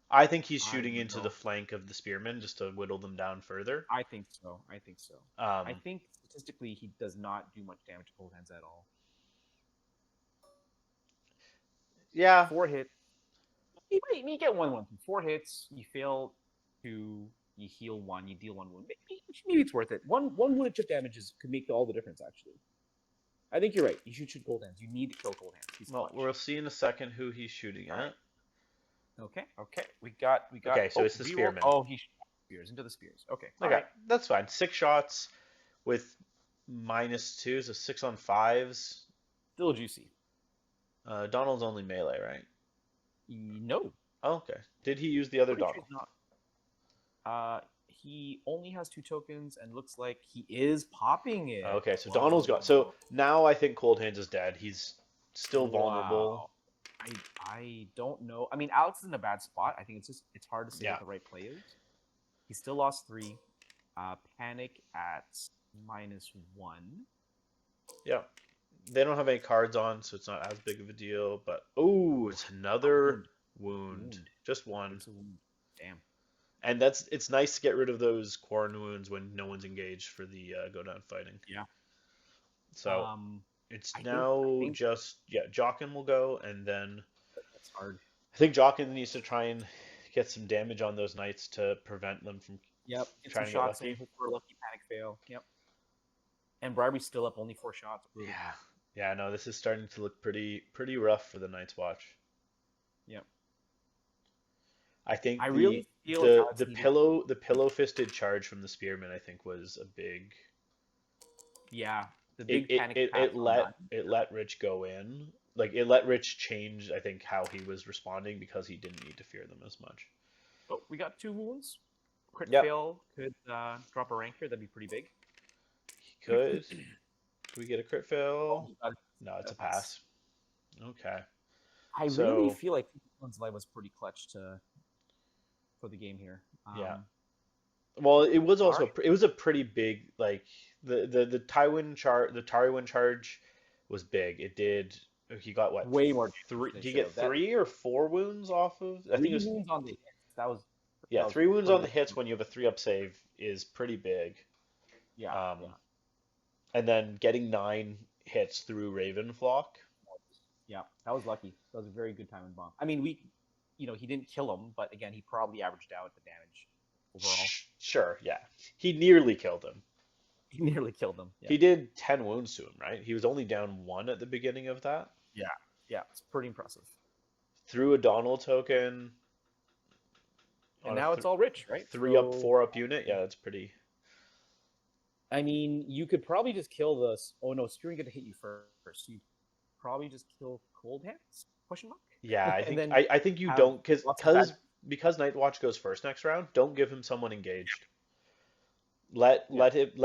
A: I think he's shooting into the flank of the spearmen just to whittle them down further.
B: I think so. I think statistically he does not do much damage to Cold Hands at all.
A: Yeah.
B: 4 hits. You get 1 wound. 4 hits, you fail 2, you heal 1, you deal 1 wound. Maybe maybe it's worth it. One wound chip damages could make all the difference, actually. I think you're right. You should shoot cold hands. You need to kill cold hands. He's
A: Well,
B: clutch.
A: we'll see in a second who he's shooting at.
B: Okay. We got.
A: Okay, so it's the spearman.
B: Oh, he shot spears into the spears. Okay.
A: Okay,
B: Alright.
A: that's fine. 6 shots with -2, so 6 on 5s.
B: Still juicy.
A: Donald's only melee, right?
B: No.
A: Oh, okay. Did he use the other
B: Pretty sure
A: Donald?
B: he's not. He only has 2 tokens and looks like he is popping it.
A: Okay, so Donald's got. So now I think Cold Hands is dead. He's still vulnerable.
B: Wow. I don't know. I mean, Alex is in a bad spot. I think it's hard to say what the right play is. He still lost 3. Panic at -1.
A: Yeah. They don't have any cards on, so it's not as big of a deal. But oh, it's another wound. Just one.
B: It's a wound. Damn.
A: And it's nice to get rid of those Quarren wounds when no one's engaged for the go down fighting.
B: Yeah.
A: So it's just Jokin will go, and then
B: that's hard.
A: I think Jokin needs to try and get some damage on those knights to prevent them from
B: get
A: trying
B: some
A: to
B: shots
A: get lucky.
B: For a lucky panic fail. Yep. And Bribery's still up only 4 shots. Brutal.
A: Yeah, no, this is starting to look pretty rough for the Night's Watch.
B: Yep.
A: I think
B: I really feel
A: the pillow fisted charge from the spearman I think was a big.
B: Yeah, the big panic.
A: It let Rich go in. Like it let Rich change I think how he was responding because he didn't need to fear them as much.
B: Oh, we got 2 wounds. Crit fail could drop a rank here. That'd be pretty big.
A: He could. Can we get a crit fail?
B: Oh,
A: no, it's a pass. Okay.
B: I really feel like One's life was pretty clutch for the game here.
A: Yeah. Well, it was also it was a pretty big like the Tywin charge was big. It did. He got what?
B: Way more.
A: 3. Did he get 3 or 4 wounds off of? I think it was
B: wounds on the hits. That was.
A: Yeah, 3 wounds on the hits when you have a 3-up save is pretty big.
B: Yeah.
A: And then getting 9 hits through Ravenflock.
B: Yeah, that was lucky. That was a very good time in bomb. I mean, he didn't kill him, but again, he probably averaged out the damage overall.
A: Sure, yeah. He nearly killed him.
B: He nearly killed him. Yeah.
A: He did 10 wounds to him, right? He was only down 1 at the beginning of that.
B: Yeah, it's pretty impressive.
A: Threw a Donald token.
B: And now it's all Rich, right?
A: 3-up, 4-up unit. Yeah, that's pretty.
B: I mean, you could probably just kill this. Oh no, Spearing gonna hit you first. You probably just kill Cold Hands? Question mark.
A: Yeah, I think you don't because Night Watch goes first next round. Don't give him someone engaged. Let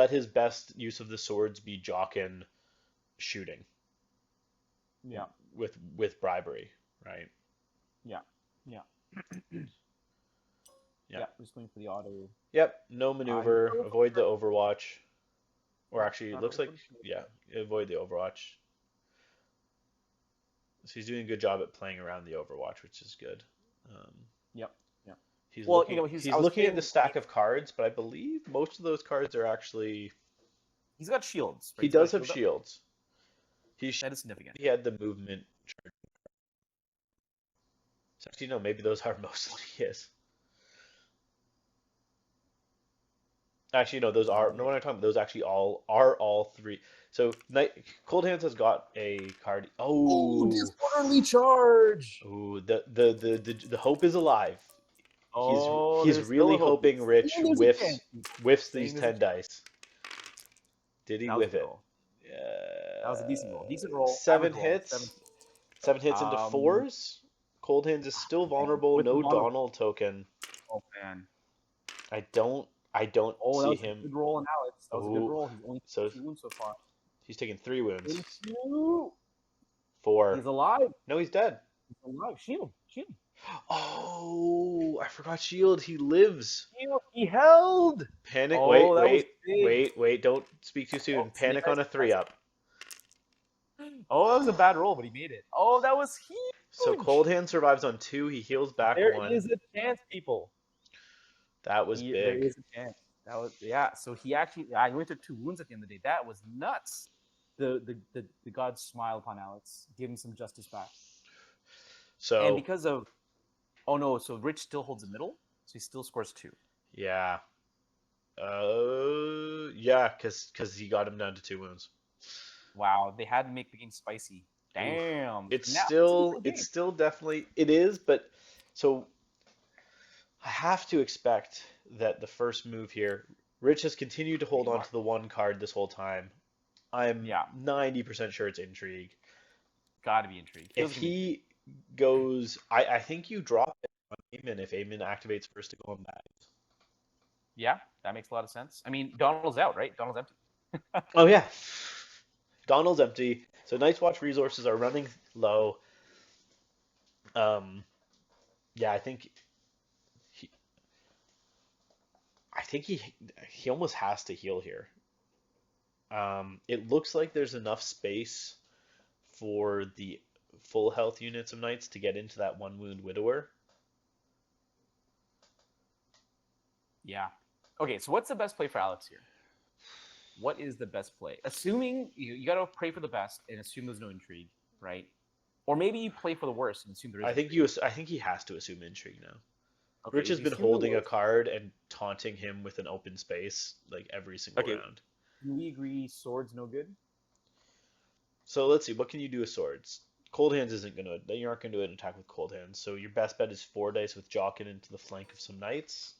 A: his best use of the swords be Jokin shooting.
B: Yeah.
A: With bribery, right?
B: Yeah. Yeah, just going for the auto.
A: Yep, no maneuver. Avoid the Overwatch. Or actually, it looks like, avoid the Overwatch. So he's doing a good job at playing around the Overwatch, which is good.
B: Yep.
A: He's looking at the stack of cards, but I believe most of those cards are actually...
B: He's got shields. Right?
A: He does have shields.
B: That is significant.
A: He had the movement charge. So actually, no, maybe those are mostly his. Actually, no, those are no. What I'm talking about, those actually all 3. So Cold Hands has got a card. Oh,
B: disorderly charge.
A: Oh, the hope is alive.
B: Oh,
A: he's really hoping Rich whiffs these 10 dice. Did he whiff it?
B: Yeah, that was a decent roll. Decent roll.
A: 7 hits. 7 hits into 4s. Cold Hands is still vulnerable. No Donald token.
B: Oh man,
A: I don't see him.
B: A good roll on Alex. That was a good roll. He's only 2 wounds so far.
A: He's taking 3 wounds.
B: 2.
A: 4.
B: He's alive.
A: No, he's dead.
B: He's alive. Shield.
A: Oh, I forgot shield. He lives.
B: Shield. He held.
A: Panic.
B: Oh,
A: Wait. Don't speak too soon. Panic on a 3-up.
B: Oh, that was a bad roll, but he made it. Oh, that was huge.
A: So Cold Hand survives on 2. He heals back 1.
B: There is a chance, people.
A: That was big.
B: There is a chance. That was So he actually, I went to 2 wounds at the end of the day. That was nuts. The gods smile upon Alex, give him some justice back.
A: So
B: and because of, so Rich still holds the middle, so he still scores 2.
A: Yeah. Yeah, because he got him down to 2 wounds.
B: Wow, they had to make the game spicy.
A: Oof.
B: Damn.
A: It's
B: Now it's a
A: still
B: good
A: it's
B: game.
A: still definitely it is, but so I have to expect that the first move here, Rich has continued to hold on to the one card this whole time. I'm
B: Yeah,
A: 90% sure it's intrigue.
B: gotta be intrigued.
A: If
B: Feels like an intrigue.
A: he goes, I think you drop it on Aemon if Aemon activates first to go on bags.
B: Yeah, that makes a lot of sense. I mean, Donald's out, right? Donald's empty.
A: Oh yeah, Donald's empty, so Night's Watch resources are running low. Um, yeah, he, I think he almost has to heal here. It looks like there's enough space for the full health units of knights to get into that one wound widower.
B: Yeah. Okay, so what's the best play for Alex here? What is the best play? Assuming you got to pray for the best and assume there's no intrigue, right? Or maybe you play for the worst and assume there is intrigue.
A: I think he has to assume intrigue now.
B: Okay,
A: Rich
B: if
A: has
B: you
A: been
B: assume the
A: holding a
B: worst,
A: card and taunting him with an open space like every single
B: okay,
A: round.
B: do we agree swords no good?
A: So let's see, what can you do with swords? Cold hands isn't gonna. You aren't gonna do an attack with cold hands. So your best bet is 4 dice with Jokin into the flank of some knights.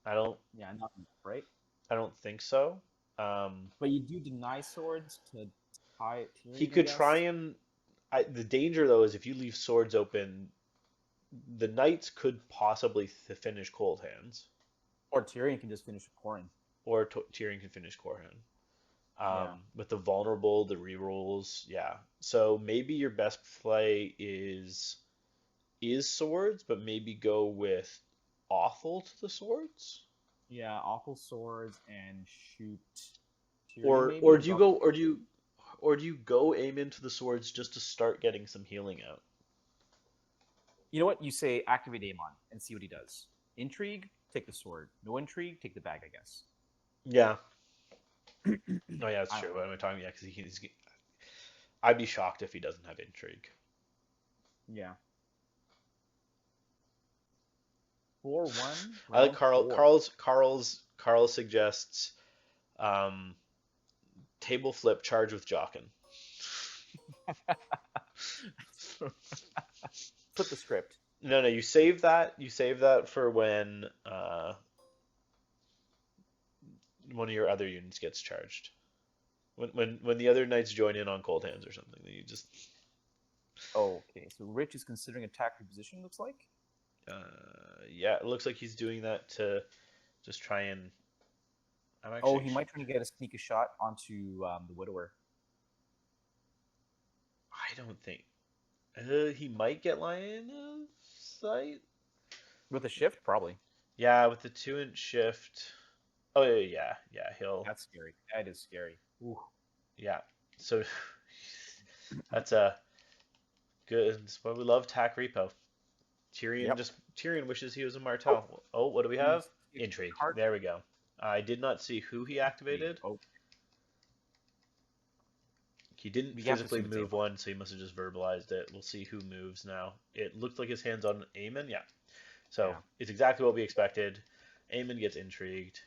A: I don't.
B: Yeah, not right.
A: I don't think so. Um,
B: But you do deny swords to tie
A: he
B: Tyrion, I
A: could try
B: guess.
A: and. The danger though is if you leave swords open, the knights could possibly finish cold hands,
B: Or Tyrion can just finish a Corin.
A: or Tyrion can finish Corhan.
B: Yeah.
A: With the vulnerable, the rerolls, yeah. So maybe your best play is swords, but maybe go with Awful to the swords,
B: Yeah, awful swords and shoot Tyrion
A: or
B: maybe and
A: do you
B: drop.
A: go or do you go aim into the swords just to start getting some healing out?
B: You know what? You say activate Aemon and see what he does. Intrigue, take the sword. No intrigue, take the bag, I guess.
A: Yeah. Oh yeah, that's
B: I don't
A: true.
B: know.
A: What am I talking? Yeah, because I'd be shocked if he doesn't have intrigue.
B: Yeah. 4-1,
A: I like
B: round four.
A: Carl suggests um, table flip charge with Jokin.
B: Flip the script.
A: No, no, you save that. You save that for when one of your other units gets charged. When the other knights join in on cold hands or something, then you just
B: Okay, so Rich is considering attack reposition, looks like.
A: yeah, it looks like he's doing that to just try and. I'm
B: Oh,
A: actually.
B: he might try to get a sneak a shot onto the Widower.
A: I don't think he might get line of sight.
B: With a shift, probably.
A: Yeah, with the 2 inch shift. Oh yeah. He'll
B: That's scary. That is scary. Ooh.
A: yeah. So that's a good. That's why we love tack repo.
B: Yep.
A: Tyrion wishes he was a
B: Oh,
A: Martell. Oh, what do we
B: you
A: have?
B: see a
A: Intrigue.
B: card.
A: There we go. I did not see who he activated.
B: Oh,
A: He didn't
B: we have to
A: physically
B: assume it's
A: move
B: Aemon.
A: one, so he must have just verbalized it. We'll see who moves now. It looked like his hands on Aemon. Yeah. So
B: Yeah.
A: it's exactly what we expected. Aemon gets intrigued.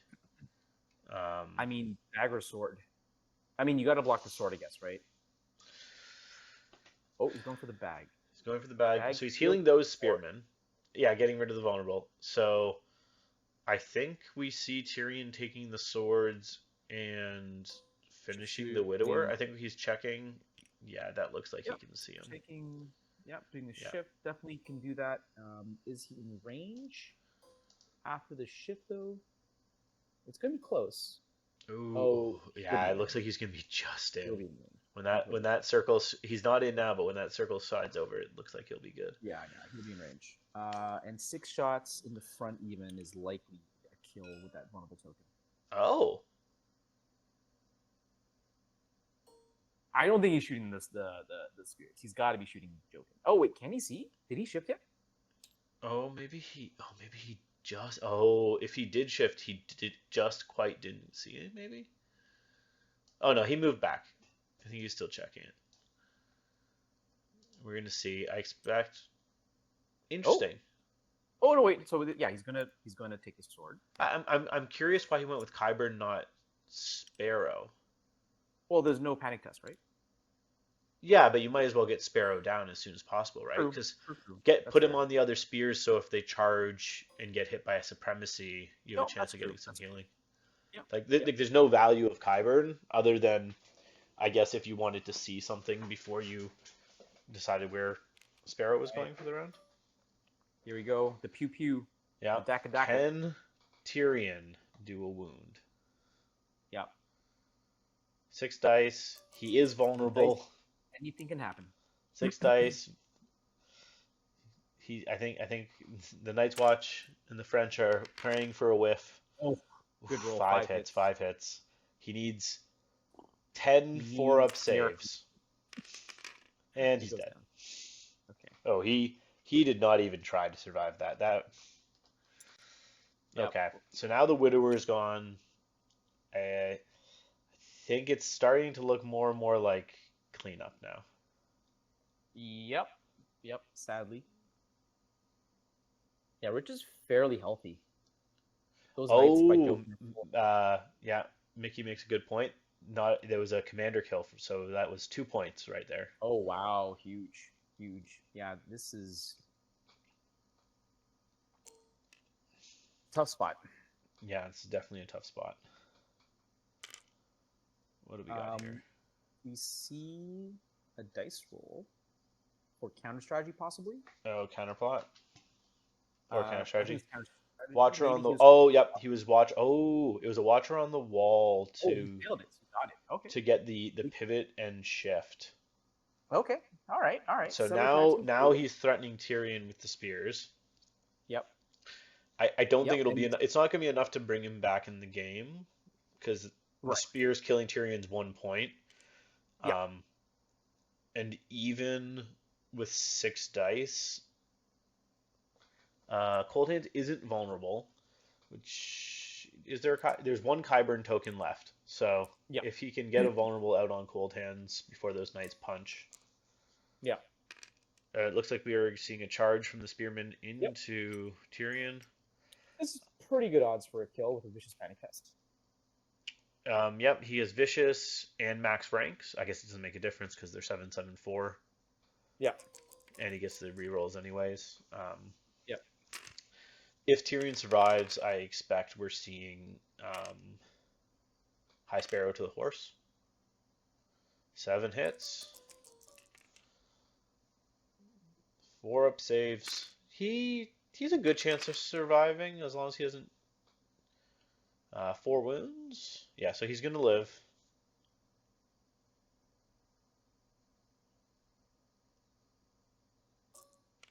B: I mean, dagger sword. I mean, you got to block the sword, I guess, right? Oh, he's going for the bag.
A: He's going for the bag.
B: Bag
A: So he's
B: heals
A: healing those
B: sword.
A: spearmen. Yeah, getting rid of the vulnerable. So I think we see Tyrion taking the swords and finishing the widower.
B: Shooting.
A: I think he's checking. Yeah, that looks like he
B: Yep.
A: can see him.
B: Taking. Yep. Doing the
A: Yeah.
B: shift. Definitely can do that. Is he in range after the shift though? It's gonna be close.
A: Ooh,
B: Oh, he'll be
A: yeah, it
B: in
A: looks like
B: range.
A: he's gonna be just
B: He'll
A: in.
B: be in range.
A: When that circles, he's not in now, but when that circle slides over, it looks like he'll be good.
B: Yeah, he'll be in range. And 6 shots in the front even is likely a kill with that vulnerable token.
A: Oh,
B: I don't think he's shooting the spirits. He's got to be shooting Jokin. Oh wait, can he see? Did he shift yet?
A: maybe he just. Oh, if he did shift, he did just quite didn't see it. Maybe. Oh no, he moved back. I think he's still checking it. We're gonna see. I expect.
B: Oh,
A: Interesting.
B: Oh no, wait. So yeah, he's gonna take the sword.
A: I'm curious why he went with Qyburn, not Sparrow.
B: Well, there's no panic test, right?
A: Yeah, but you might as well get Sparrow down as soon as possible, right?
B: True.
A: Because
B: True.
A: put him
B: Fair.
A: on the other spears, so if they charge and get hit by a supremacy, you have
B: No,
A: a chance
B: that's
A: of
B: true.
A: getting some healing.
B: Yeah.
A: Like there's no value of Qyburn other than, I guess, if you wanted to see something before you decided where Sparrow was going for the round.
B: Here we go. The pew pew.
A: Yeah.
B: The daka.
A: Can Tyrion do a wound?
B: Yeah.
A: 6 dice. He is vulnerable.
B: Anything can happen.
A: 6 dice. I think the Night's Watch and the French are praying for a whiff.
B: Oh, good roll.
A: 5 hits. 5 hits. He needs 10 4-up saves. And he's dead.
B: Okay.
A: Oh, he did not even try to survive that. Okay. So now the Widower is gone. I think it's starting to look more and more like cleanup now.
B: Yep. Sadly. Yeah, Rich is fairly healthy. Those knights by Jokin.
A: Yeah. Mickey makes a good point. There was a commander kill, so that was 2 points right there.
B: Oh wow, huge. Yeah, this is tough spot.
A: Yeah, it's definitely a tough spot. What do we got here?
B: We see a dice roll for counter strategy, possibly.
A: Oh, counterplot or counter strategy.
B: Watcher
A: on the. Oh, yep. He was watch. Oh, it was a watcher on the wall to.
B: Oh, he failed it. He got it. Okay.
A: To get the pivot and shift.
B: Okay. All right.
A: So now he's threatening Tyrion with the spears.
B: Yep.
A: I don't think it'll be enough. It's not going to be enough to bring him back in the game because the spears killing Tyrion's 1 point.
B: Yep.
A: And even with 6 dice, Cold Hands isn't vulnerable, which there's 1 Qyburn token left. So if he can get a vulnerable out on Cold Hands before those knights punch.
B: Yeah.
A: It looks like we are seeing a charge from the spearmen into Tyrion.
B: This is pretty good odds for a kill with a vicious panic test.
A: Yep, he is vicious and max ranks. I guess it doesn't make a difference because they're 7/7/4.
B: Yeah.
A: And he gets the rerolls anyways.
B: Yep.
A: If Tyrion survives, I expect we're seeing High Sparrow to the horse. 7 hits. 4-up saves. He's a good chance of surviving as long as he doesn't. 4 wounds. Yeah, so he's gonna live.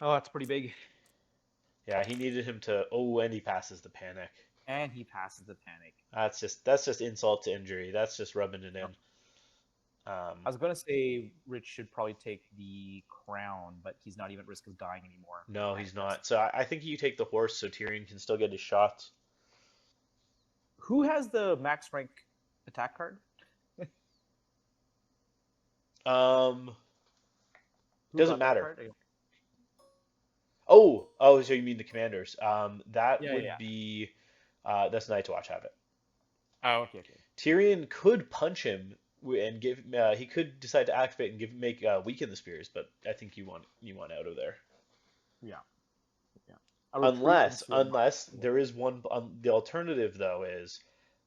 B: Oh, that's pretty big.
A: Yeah, he needed him to. Oh, and he passes the panic.
B: And he passes the panic.
A: That's just insult to injury. That's just rubbing it in.
B: I was gonna say Rich should probably take the crown, but he's not even at risk of dying anymore.
A: No, he's not. So I think you take the horse so Tyrion can still get his shots.
B: Who has the max rank attack card?
A: Doesn't matter. Oh, so you mean the commanders? That would be that's Night's Watch have it.
B: Oh, okay.
A: Tyrion could punch him and give. He could decide to activate and weaken the spears, but I think you want out of there.
B: Yeah.
A: Unless there is one. The alternative though is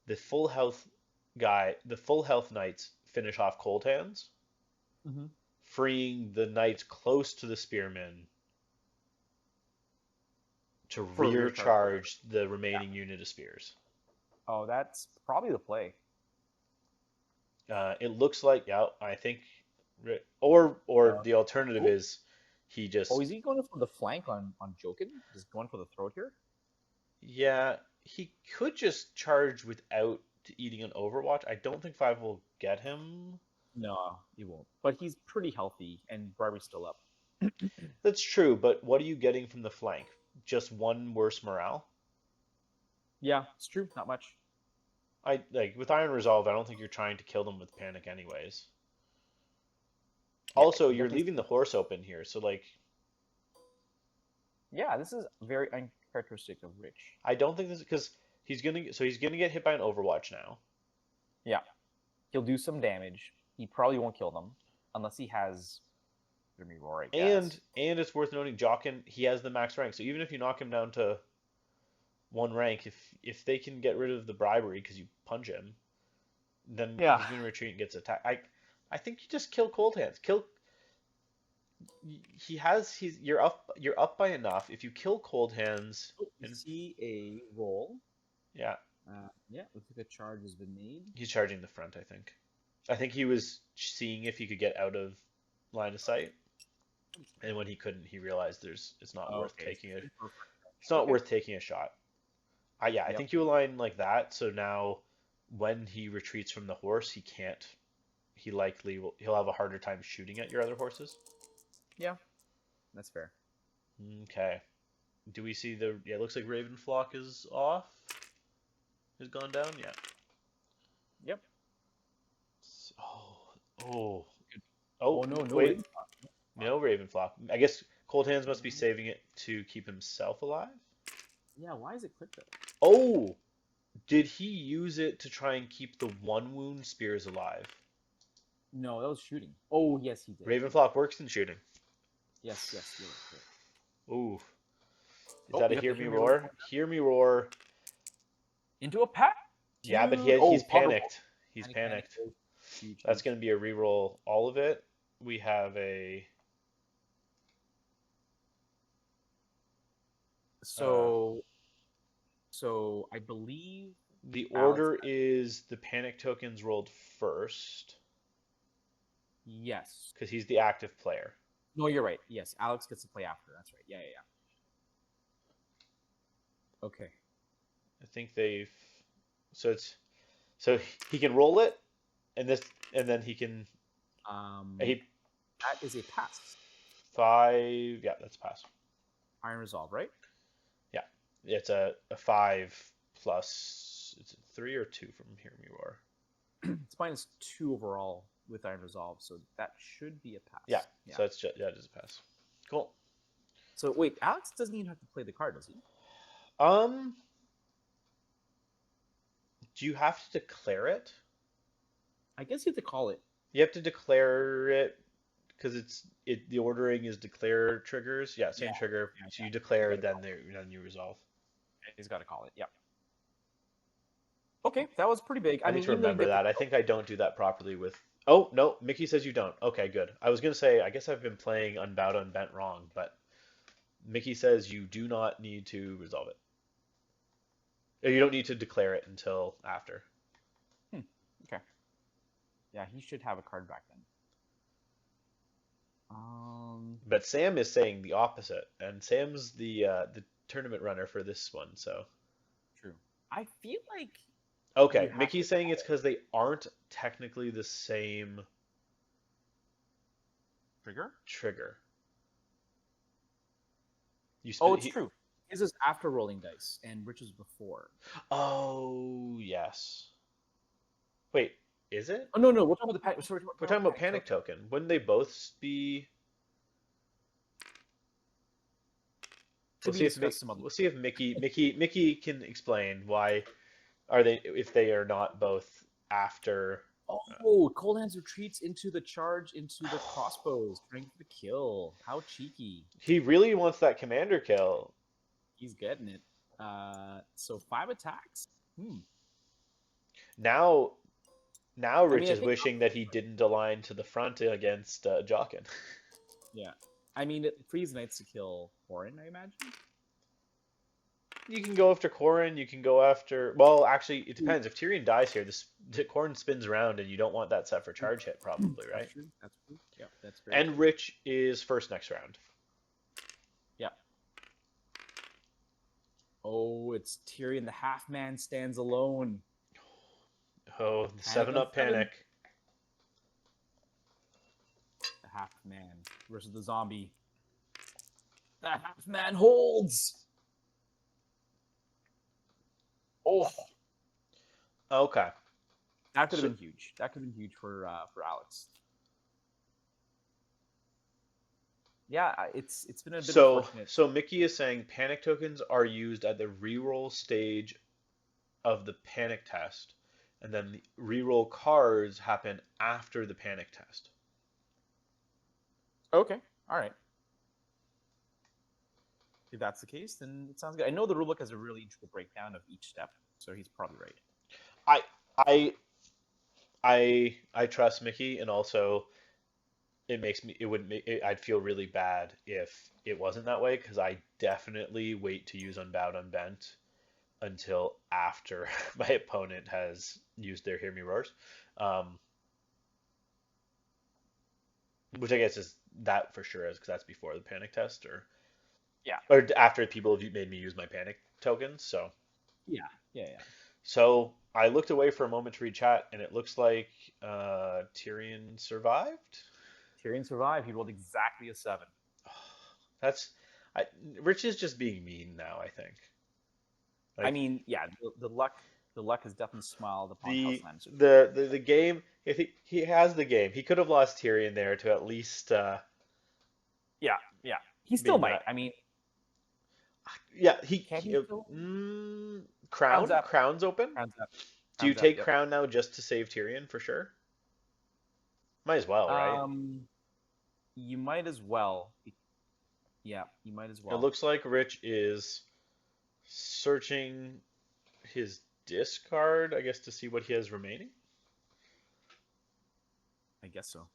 A: the full health knights finish off Cold Hands, freeing the knights close to the spearmen to rear charge the remaining unit of spears.
B: Oh, that's probably the play.
A: It looks like I think, or the alternative is he just.
B: Oh, is he going for the flank on Jokin? Just going for the throat here?
A: Yeah, he could just charge without eating an Overwatch. I don't think 5 will get him.
B: No, he won't. But he's pretty healthy, and Bribery's still up.
A: That's true, but what are you getting from the flank? Just 1 worse morale?
B: Yeah, it's true. Not much.
A: With Iron Resolve, I don't think you're trying to kill them with panic anyways. Also, you're leaving the horse open here, so
B: Yeah, this is very uncharacteristic of Rich.
A: I don't think this is because he's gonna get hit by an Overwatch now.
B: Yeah, he'll do some damage. He probably won't kill them unless he has Jimmy Roar, I guess.
A: And it's worth noting, Jokin, he has the max rank. So even if you knock him down to one rank, if they can get rid of the bribery because you punch him, then
B: Yeah.
A: he's gonna retreat and gets attacked. I think you just kill Cold Hands. You're up by enough. If you kill Cold Hands,
B: Oh, you see a roll.
A: yeah,
B: Yeah, looks like a charge has been made.
A: he's charging the front. I think he was seeing if he could get out of line of sight, and when he couldn't, he realized it's not worth taking it. It's not worth taking a shot. I think you align like that. So now, when he retreats from the horse, he can't. He'll have a harder time shooting at your other horses.
B: Yeah, that's fair.
A: Okay. Do we see the? Yeah, it looks like Ravenflock is off. Has gone down. Yeah.
B: Yep.
A: Oh.
B: Oh no,
A: wait. No Ravenflock. I guess Cold Hands must be saving it to keep himself alive.
B: Yeah, why is it clicked though?
A: Oh, did he use it to try and keep the one wound spears alive?
B: No, that was shooting. Oh, yes, he did.
A: Ravenflock works in shooting.
B: Yes, you're right.
A: Ooh. Is that a hear me roar? Hear me roar.
B: Into a pack.
A: Yeah, but he's panicked. He's panicked. That's going to be a reroll. All of it. We have a.
B: So I believe
A: the order is the panic tokens rolled first.
B: Yes.
A: Because he's the active player.
B: No, you're right. Yes, Alex gets to play after. That's right. Yeah. Okay.
A: I think so he can roll it, and then he can.
B: That is a pass.
A: 5. Yeah, that's a pass.
B: Iron Resolve, right?
A: Yeah, it's a 5 plus. It's a 3 or 2 from Hear Me Roar.
B: It's -2 overall with Iron Resolve, so that should be a pass.
A: Yeah. So it is a pass. Cool.
B: So wait, Alex doesn't even have to play the card, does he?
A: Do you have to declare it?
B: I guess you have to call it.
A: You have to declare it because the ordering is declare triggers. Yeah, same trigger. So you declare, then you resolve.
B: He's got to call it. Yeah. Okay, that was pretty big.
A: I need to remember that. I think I don't do that properly with. Oh no, Mickey says you don't. Okay, good. I was gonna say I guess I've been playing Unbowed Unbent wrong, but Mickey says you do not need to resolve it. You don't need to declare it until after.
B: Okay. Yeah, he should have a card back then.
A: But Sam is saying the opposite, and Sam's the tournament runner for this one, so.
B: True. I feel like.
A: Okay, Mickey's saying it's because they aren't technically the same. Trigger.
B: It's true. His is after rolling dice, and Rich is before.
A: Oh, yes. Wait, is it?
B: Oh, no, we're talking about the
A: we're talking about panic token. Wouldn't they both be? We'll see if Mickey can explain why if they are not both after.
B: Oh, Cold Hands retreats into the charge into the crossbows, trying for the kill. How cheeky!
A: He really wants that commander kill.
B: He's getting it. So 5 attacks.
A: Now Rich is wishing that he didn't align to the front against Jokin.
B: Yeah. I mean, it frees Knights to kill Corin, I imagine.
A: You can go after Corin, you can go after... Well, actually, it depends. If Tyrion dies here, the Corin spins around, and you don't want that set for charge hit, probably, right?
B: That's true. Yeah, that's great.
A: And Rich is first next round.
B: Yeah. Oh, it's Tyrion the Halfman stands alone.
A: Oh, the 7-up panic.
B: The Halfman versus the zombie. The Halfman holds. Oh.
A: Okay.
B: That could have been huge. That could have been huge for Alex. Yeah, it's been a bit
A: So
B: unfortunate.
A: so Mickey is saying panic tokens are used at the reroll stage of the panic test, and then the reroll cards happen after the panic test.
B: Okay, all right. If that's the case, then it sounds good. I know the rulebook has a really integral breakdown of each step, so he's probably right.
A: I I I trust Mickey, and also I'd feel really bad if it wasn't that way because I definitely wait to use Unbowed Unbent until after my opponent has used their Hear Me Roars, um, which I guess is that for sure is because that's before the panic test
B: Yeah,
A: or after people have made me use my panic tokens.
B: yeah.
A: So I looked away for a moment to read chat, and it looks like Tyrion survived.
B: Tyrion survived. He rolled exactly a 7.
A: That's Rich is just being mean now, I think.
B: I
A: Like
B: mean, yeah, the luck has definitely smiled upon House
A: the
B: Lannister.
A: the game, if he has the game, he could have lost Tyrion there to at least
B: Yeah. He still
A: maybe
B: might.
A: not.
B: I mean,
A: Yeah,
B: can he still? Crown's up.
A: Crown's open.
B: Crown's up.
A: Do you
B: Crown's up.
A: take
B: Yep.
A: Crown now just to save Tyrion for sure? Might as well, right?
B: You might as well. Yeah, you might as
A: It
B: well.
A: looks like Rich is searching his discard, I guess, to see what he has remaining.
B: I guess so.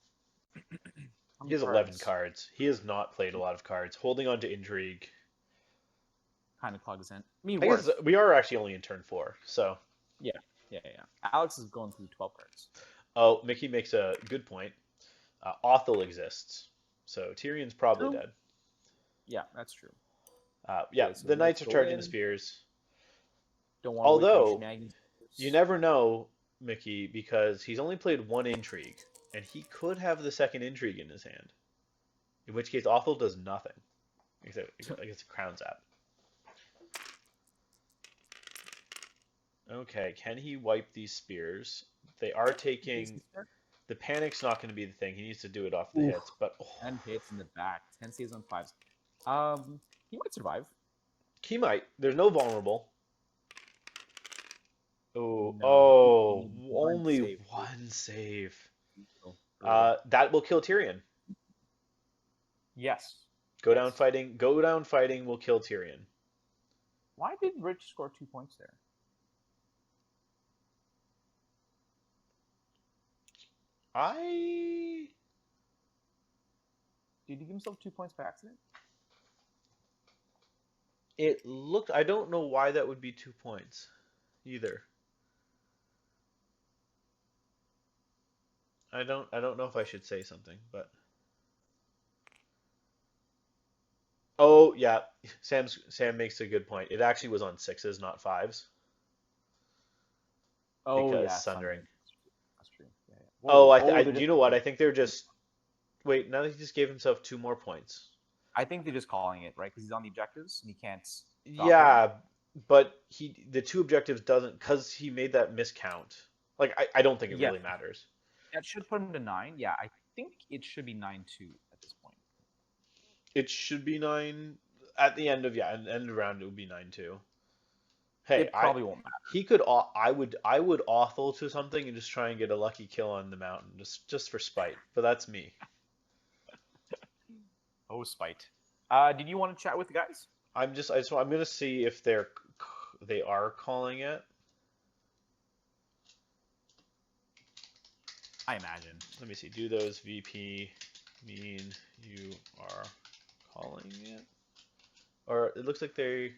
A: He has 11 cards. He has not played a lot of cards. Holding on to intrigue.
B: Kind of cognizant. I mean,
A: I guess we are actually only in turn 4, so.
B: Yeah. Alex is going through 12 cards.
A: Oh, Mickey makes a good point. Othel exists, so Tyrion's probably dead.
B: Yeah, that's true.
A: Yeah,
B: Okay, so
A: the knights are charging the spears. Although, you never know, Mickey, because he's only played one intrigue, and he could have the second intrigue in his hand. In which case, Othel does nothing. I guess a Crown Zap. Okay, can he wipe these spears? They are taking... The panic's not going to be the thing. He needs to do it off the hits, but...
B: 10 hits in the back. 10 saves on 5s. He might survive.
A: He might. There's no vulnerable. Oh, only one save. That will kill Tyrion.
B: Yes.
A: Go down fighting will kill Tyrion.
B: Why did Rich score 2 points there? Did he give himself 2 points by accident?
A: It looked... I don't know why that would be 2 points either. I don't know if I should say something, but... Oh, yeah. Sam makes a good point. It actually was on 6s, not 5s.
B: Oh,
A: because
B: yeah.
A: Sundering.
B: That's true. Yeah.
A: Oh, do you know what? I think they're just... Wait, now he just gave himself 2 more points.
B: I think they're just calling it, right? Because he's on the objectives and he can't...
A: Yeah, but the 2 objectives doesn't... Because he made that miscount. Like, I don't think it really matters.
B: That should put him to 9. Yeah, I think it should be 9-2 at this point.
A: It should be 9... At the end of... Yeah, end of round, it would be 9-2. Hey,
B: it probably won't matter.
A: He could... I would Othel to something and just try and get a lucky kill on the mountain. Just for spite. But that's me.
B: Oh, spite. Did you want to chat with the guys?
A: I'm going to see if they are calling it.
B: I imagine.
A: Let me see. Do those VP mean you are calling it? Or it looks like I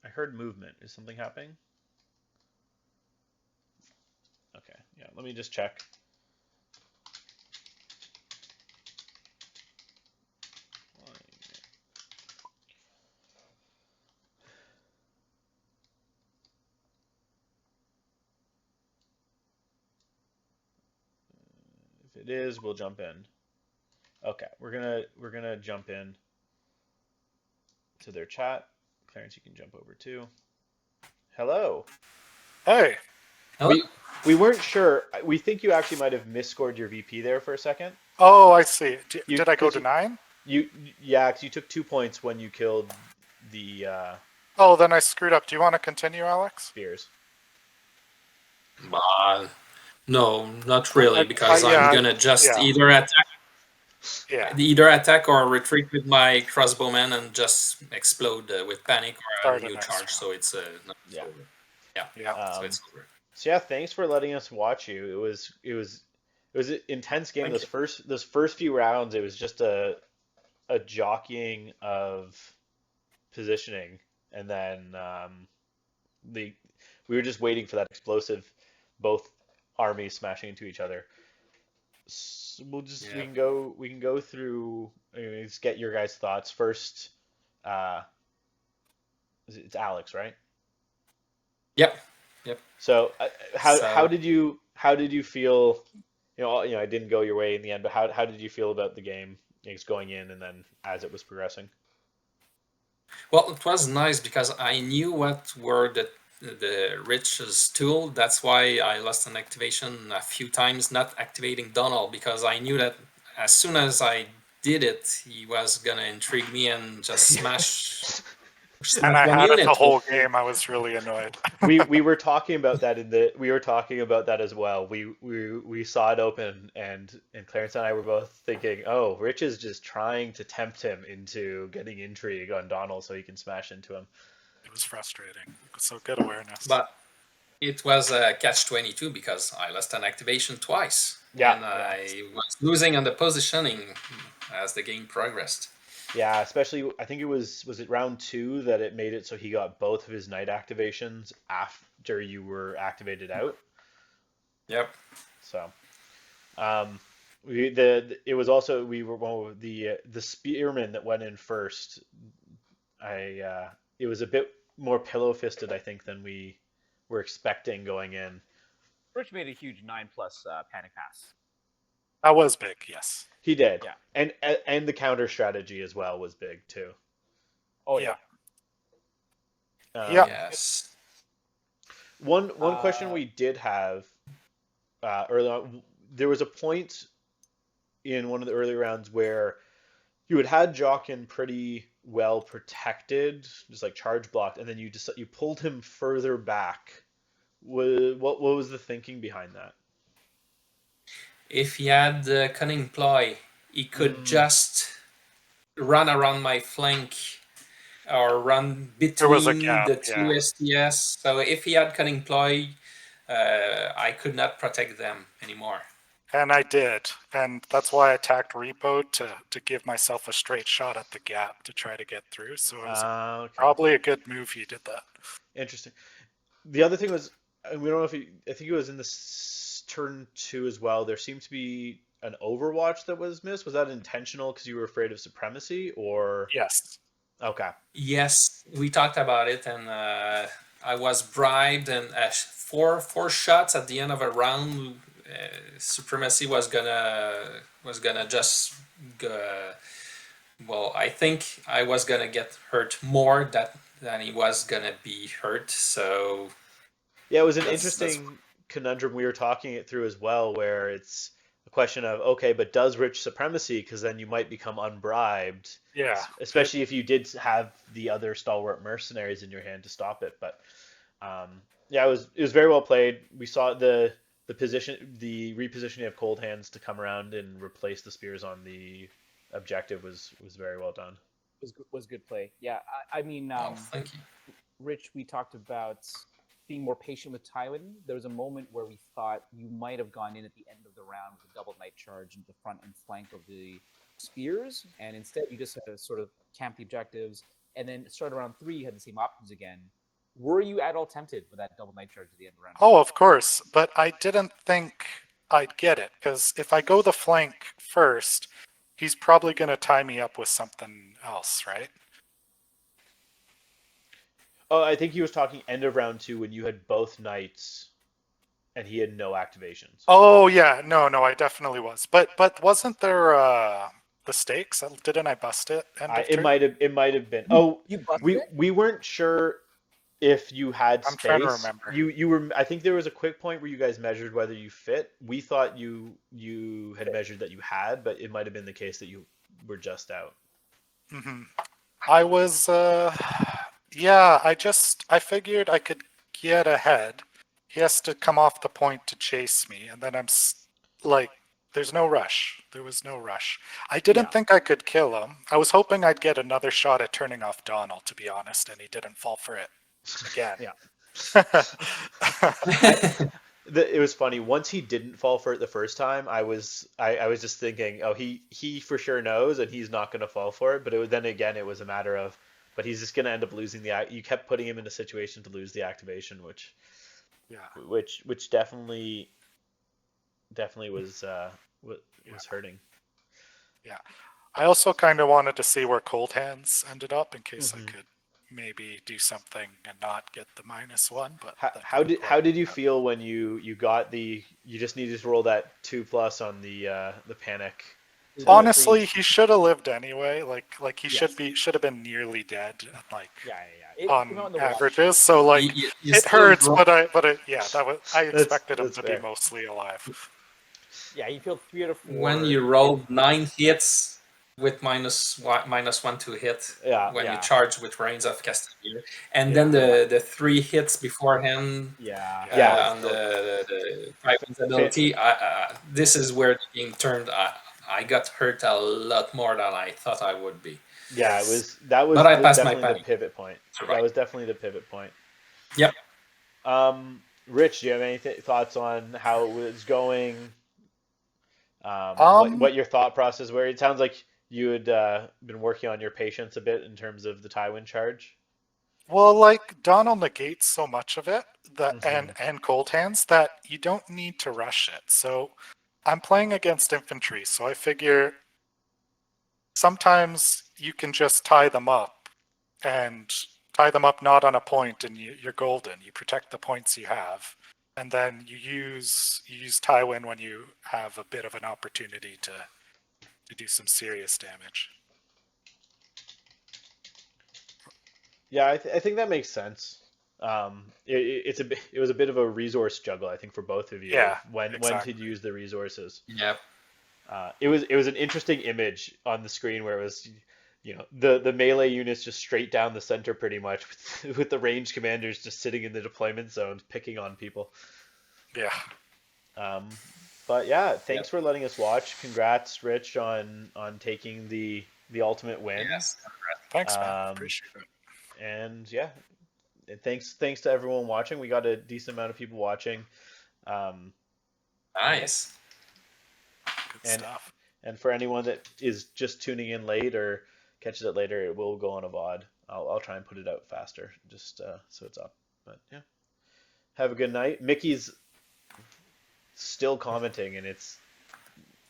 A: heard movement. Is something happening? Okay. Yeah. Let me just check. If it is, we'll jump in. Okay, we're gonna jump in to their chat. Clarence, you can jump over too. Hello.
C: Hey.
A: We weren't sure. We think you actually might have misscored your VP there for a second.
C: Oh, I see. Did I go to 9?
A: Yax, you took 2 points when you killed the
C: Oh, then I screwed up. Do you want to continue, Alex?
A: spears.
D: No, not really, because
C: yeah,
D: I'm gonna just
C: yeah. Yeah.
D: either attack or retreat with my crossbowman and just explode with panic or
C: Start
D: a
C: a
D: new
C: next
D: charge.
C: round.
D: So it's
A: Yeah.
D: over. Yeah.
C: Yeah.
D: So it's over.
A: So yeah, thanks for letting us watch you. It was an intense game.
D: Thank
A: Those first few rounds, it was just a jockeying of positioning, and then the we were just waiting for that explosive, both armies smashing into each other. So
D: Yeah.
A: we can go through. Anyways, get your guys' thoughts first. Uh, it's Alex, right?
D: Yep. Yep.
A: So how
D: So
A: how did you feel? I didn't go your way in the end, but how did you feel about the game? It's going in and then as it was progressing.
D: well, it was nice because I knew what were the Rich's tool. That's why I lost an activation a few times, not activating Donald, because I knew that as soon as I did it, he was gonna intrigue me and just smash
C: And I
D: one
C: had it
D: unit.
C: the whole game. I was really annoyed.
A: We were talking about that we were talking about that as well. We saw it open and Clarence and I were both thinking, oh, Rich is just trying to tempt him into getting intrigue on Donald so he can smash into him.
C: It was frustrating. So good awareness.
D: But it was a catch-22 because I lost an activation twice.
A: Yeah,
D: And I was losing on the positioning as the game progressed.
A: Yeah, especially I think was it round 2 that it made it so he got both of his night activations after you were activated out.
D: Yep.
A: So, it was also we were one of the spearman that went in first. It was a bit more pillow fisted I think than we were expecting going in.
B: Rich made a huge 9+ panic pass.
C: That was big, yes.
A: He did.
B: Yeah.
A: And the counter strategy as well was big too.
B: Oh yeah.
C: Yeah.
D: Yes.
A: One question we did have early on, there was a point in one of the early rounds where you had Jokin pretty well protected, just like charge blocked, and then you pulled him further back. What was the thinking behind that?
D: If he had the cunning ploy, he could just run around my flank or run
C: There was a
D: between
C: gap,
D: the two STS. So if he had cunning ploy, I could not protect them anymore.
C: And I did. And that's why I attacked Repo to give myself a straight shot at the gap to try to get through. So it was
A: Okay.
C: probably a good move he did that.
A: Interesting. The other thing was, we don't know if I think it was in this turn 2 as well. There seemed to be an Overwatch that was missed. Was that intentional because you were afraid of supremacy, or?
C: Yes.
A: Okay.
D: Yes, we talked about it, and I was bribed, and four shots at the end of a round. Supremacy was gonna just well, I think I was gonna get hurt more than he was gonna be hurt. So
A: yeah, it was an interesting conundrum we were talking it through as well, where it's a question of, okay, but does Rich supremacy, because then you might become unbribed, especially if you did have the other stalwart mercenaries in your hand to stop it. But yeah, it was very well played. We saw the repositioning of cold hands to come around and replace the spears on the objective was very well done.
B: Was good play. Yeah, I mean,
D: thank you.
B: Rich, we talked about being more patient with Tywin. There was a moment where we thought you might have gone in at the end of the round with a double knight charge into the front and flank of the spears, and instead you just had to sort of camp the objectives, and then start around 3, you had the same options again. Were you at all tempted with that double knight charge at the end of the round?
C: Oh, of course, but I didn't think I'd get it, because if I go the flank first, he's probably going to tie me up with something else, right?
A: Oh, I think he was talking end of round 2 when you had both knights and he had no activations.
C: Oh yeah, no, I definitely was. But wasn't there the stakes? Didn't I bust it?
A: It might have been. Oh,
B: you busted it?
A: We weren't sure if you had space.
C: I'm trying to remember.
A: You were. I think there was a quick point where you guys measured whether you fit. We thought you had measured that you had, but it might have been the case that you were just out.
C: Mm-hmm. I was, yeah, I figured I could get ahead. He has to come off the point to chase me, and then like, there's no rush. There was no rush. I didn't think I could kill him. I was hoping I'd get another shot at turning off Donald, to be honest, and he didn't fall for it again.
A: Yeah. It was funny. Once he didn't fall for it the first time, I was just thinking, oh, he for sure knows, and he's not going to fall for it. But then again, it was a matter of, but he's just going to end up losing you kept putting him in a situation to lose the activation, which definitely was hurting.
C: Yeah. I also kind of wanted to see where Cold Hands ended up in case I could maybe do something and not get the -1. But
A: how did you feel when you got you just needed to roll that 2+ on the panic?
C: Honestly, he should have lived anyway. Like he should have been nearly dead. Like on averages. So like it hurts, but I expected him to be mostly alive.
B: Yeah, he killed 3 out of 4.
D: When you rolled 9 hits with -1 to hit, when you charge with Reigns of Casterly, and then the 3 hits beforehand, on the Tywin's ability, this is where the game turned. I got hurt a lot more than I thought I would be.
A: Yeah, that was
D: but I passed
A: definitely
D: my
A: the pivot point.
D: Right.
A: That was definitely the pivot point.
D: Yep.
A: Rich, do you have any thoughts on how it was going? What your thought process were? It sounds like you had been working on your patience a bit in terms of the Tywin charge.
C: Well, like Donald negates so much of it and Cold Hands that you don't need to rush it. So I'm playing against infantry, so I figure sometimes you can just tie them up not on a point, and you're golden. You protect the points you have, and then you use Tywin when you have a bit of an opportunity to do some serious damage.
A: Yeah, I think that makes sense. It was a bit of a resource juggle, I think, for both of you.
C: Yeah,
A: when to use the resources.
D: Yep.
A: It was an interesting image on the screen where it was, the melee units just straight down the center pretty much, with the ranged commanders just sitting in the deployment zone picking on people.
C: Yeah.
A: But yeah, thanks for letting us watch. Congrats, Rich, on taking the ultimate win.
D: Yes.
C: Thanks, man. Appreciate it.
A: And yeah, thanks to everyone watching. We got a decent amount of people watching.
D: Nice.
C: Good stuff.
A: And for anyone that is just tuning in late or catches it later, it will go on a VOD. I'll try and put it out faster, just so it's up. But yeah, have a good night. Mickey's still commenting, and it's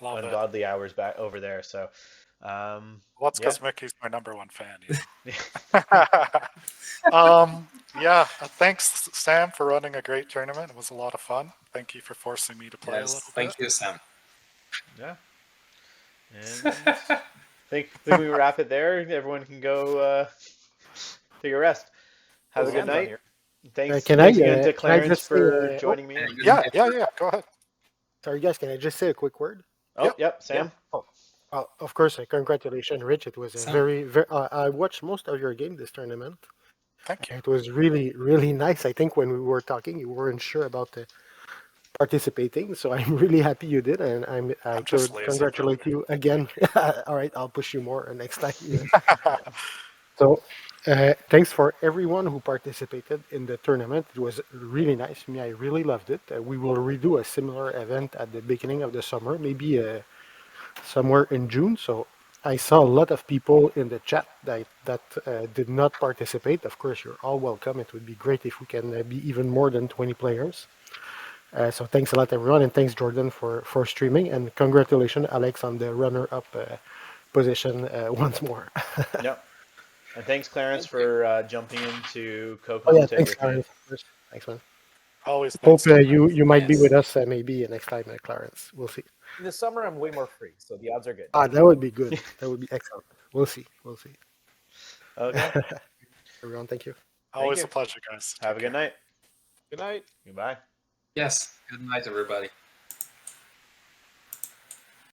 A: ungodly hours back over there. So,
C: that's because Mickey's my #1 fan. Yeah. Thanks, Sam, for running a great tournament. It was a lot of fun. Thank you for forcing me to play a little bit.
D: Thank you, Sam.
A: Yeah. And think we wrap it there. Everyone can go take a rest. Have a good night. Thanks again to Clarence for joining me.
C: Yeah. Go ahead.
E: Sorry, guys. Can I just say a quick word?
A: Oh, yep, Sam.
E: Yeah. Oh, of course. Congratulations, Rich. It was a very. I watched most of your game this tournament.
C: Thank you.
E: It was really, really nice. I think when we were talking, you weren't sure about the participating, so I'm really happy you did, and I congratulate you again. All right, I'll push you more next time. So, thanks for everyone who participated in the tournament. It was really nice. I really loved it. We will redo a similar event at the beginning of the summer, maybe somewhere in June. So I saw a lot of people in the chat that did not participate. Of course, you're all welcome. It would be great if we can be even more than 20 players. So thanks a lot, everyone, and thanks, Jordan, for streaming, and congratulations, Alex, on the runner-up position once more.
A: Yep. And thanks, Clarence, for jumping into co-commentate.
E: Oh yeah, thanks, Clarence. Thanks, man.
C: Always.
E: Hope you might be with us maybe next time, Clarence. We'll see.
B: In the summer, I'm way more free, so the odds are good.
E: That would be good. That would be excellent. We'll see.
A: Okay.
E: Everyone, thank you.
C: Always a pleasure, guys.
A: Have a good night.
B: Good night.
A: Goodbye.
D: Yes. Good night, everybody.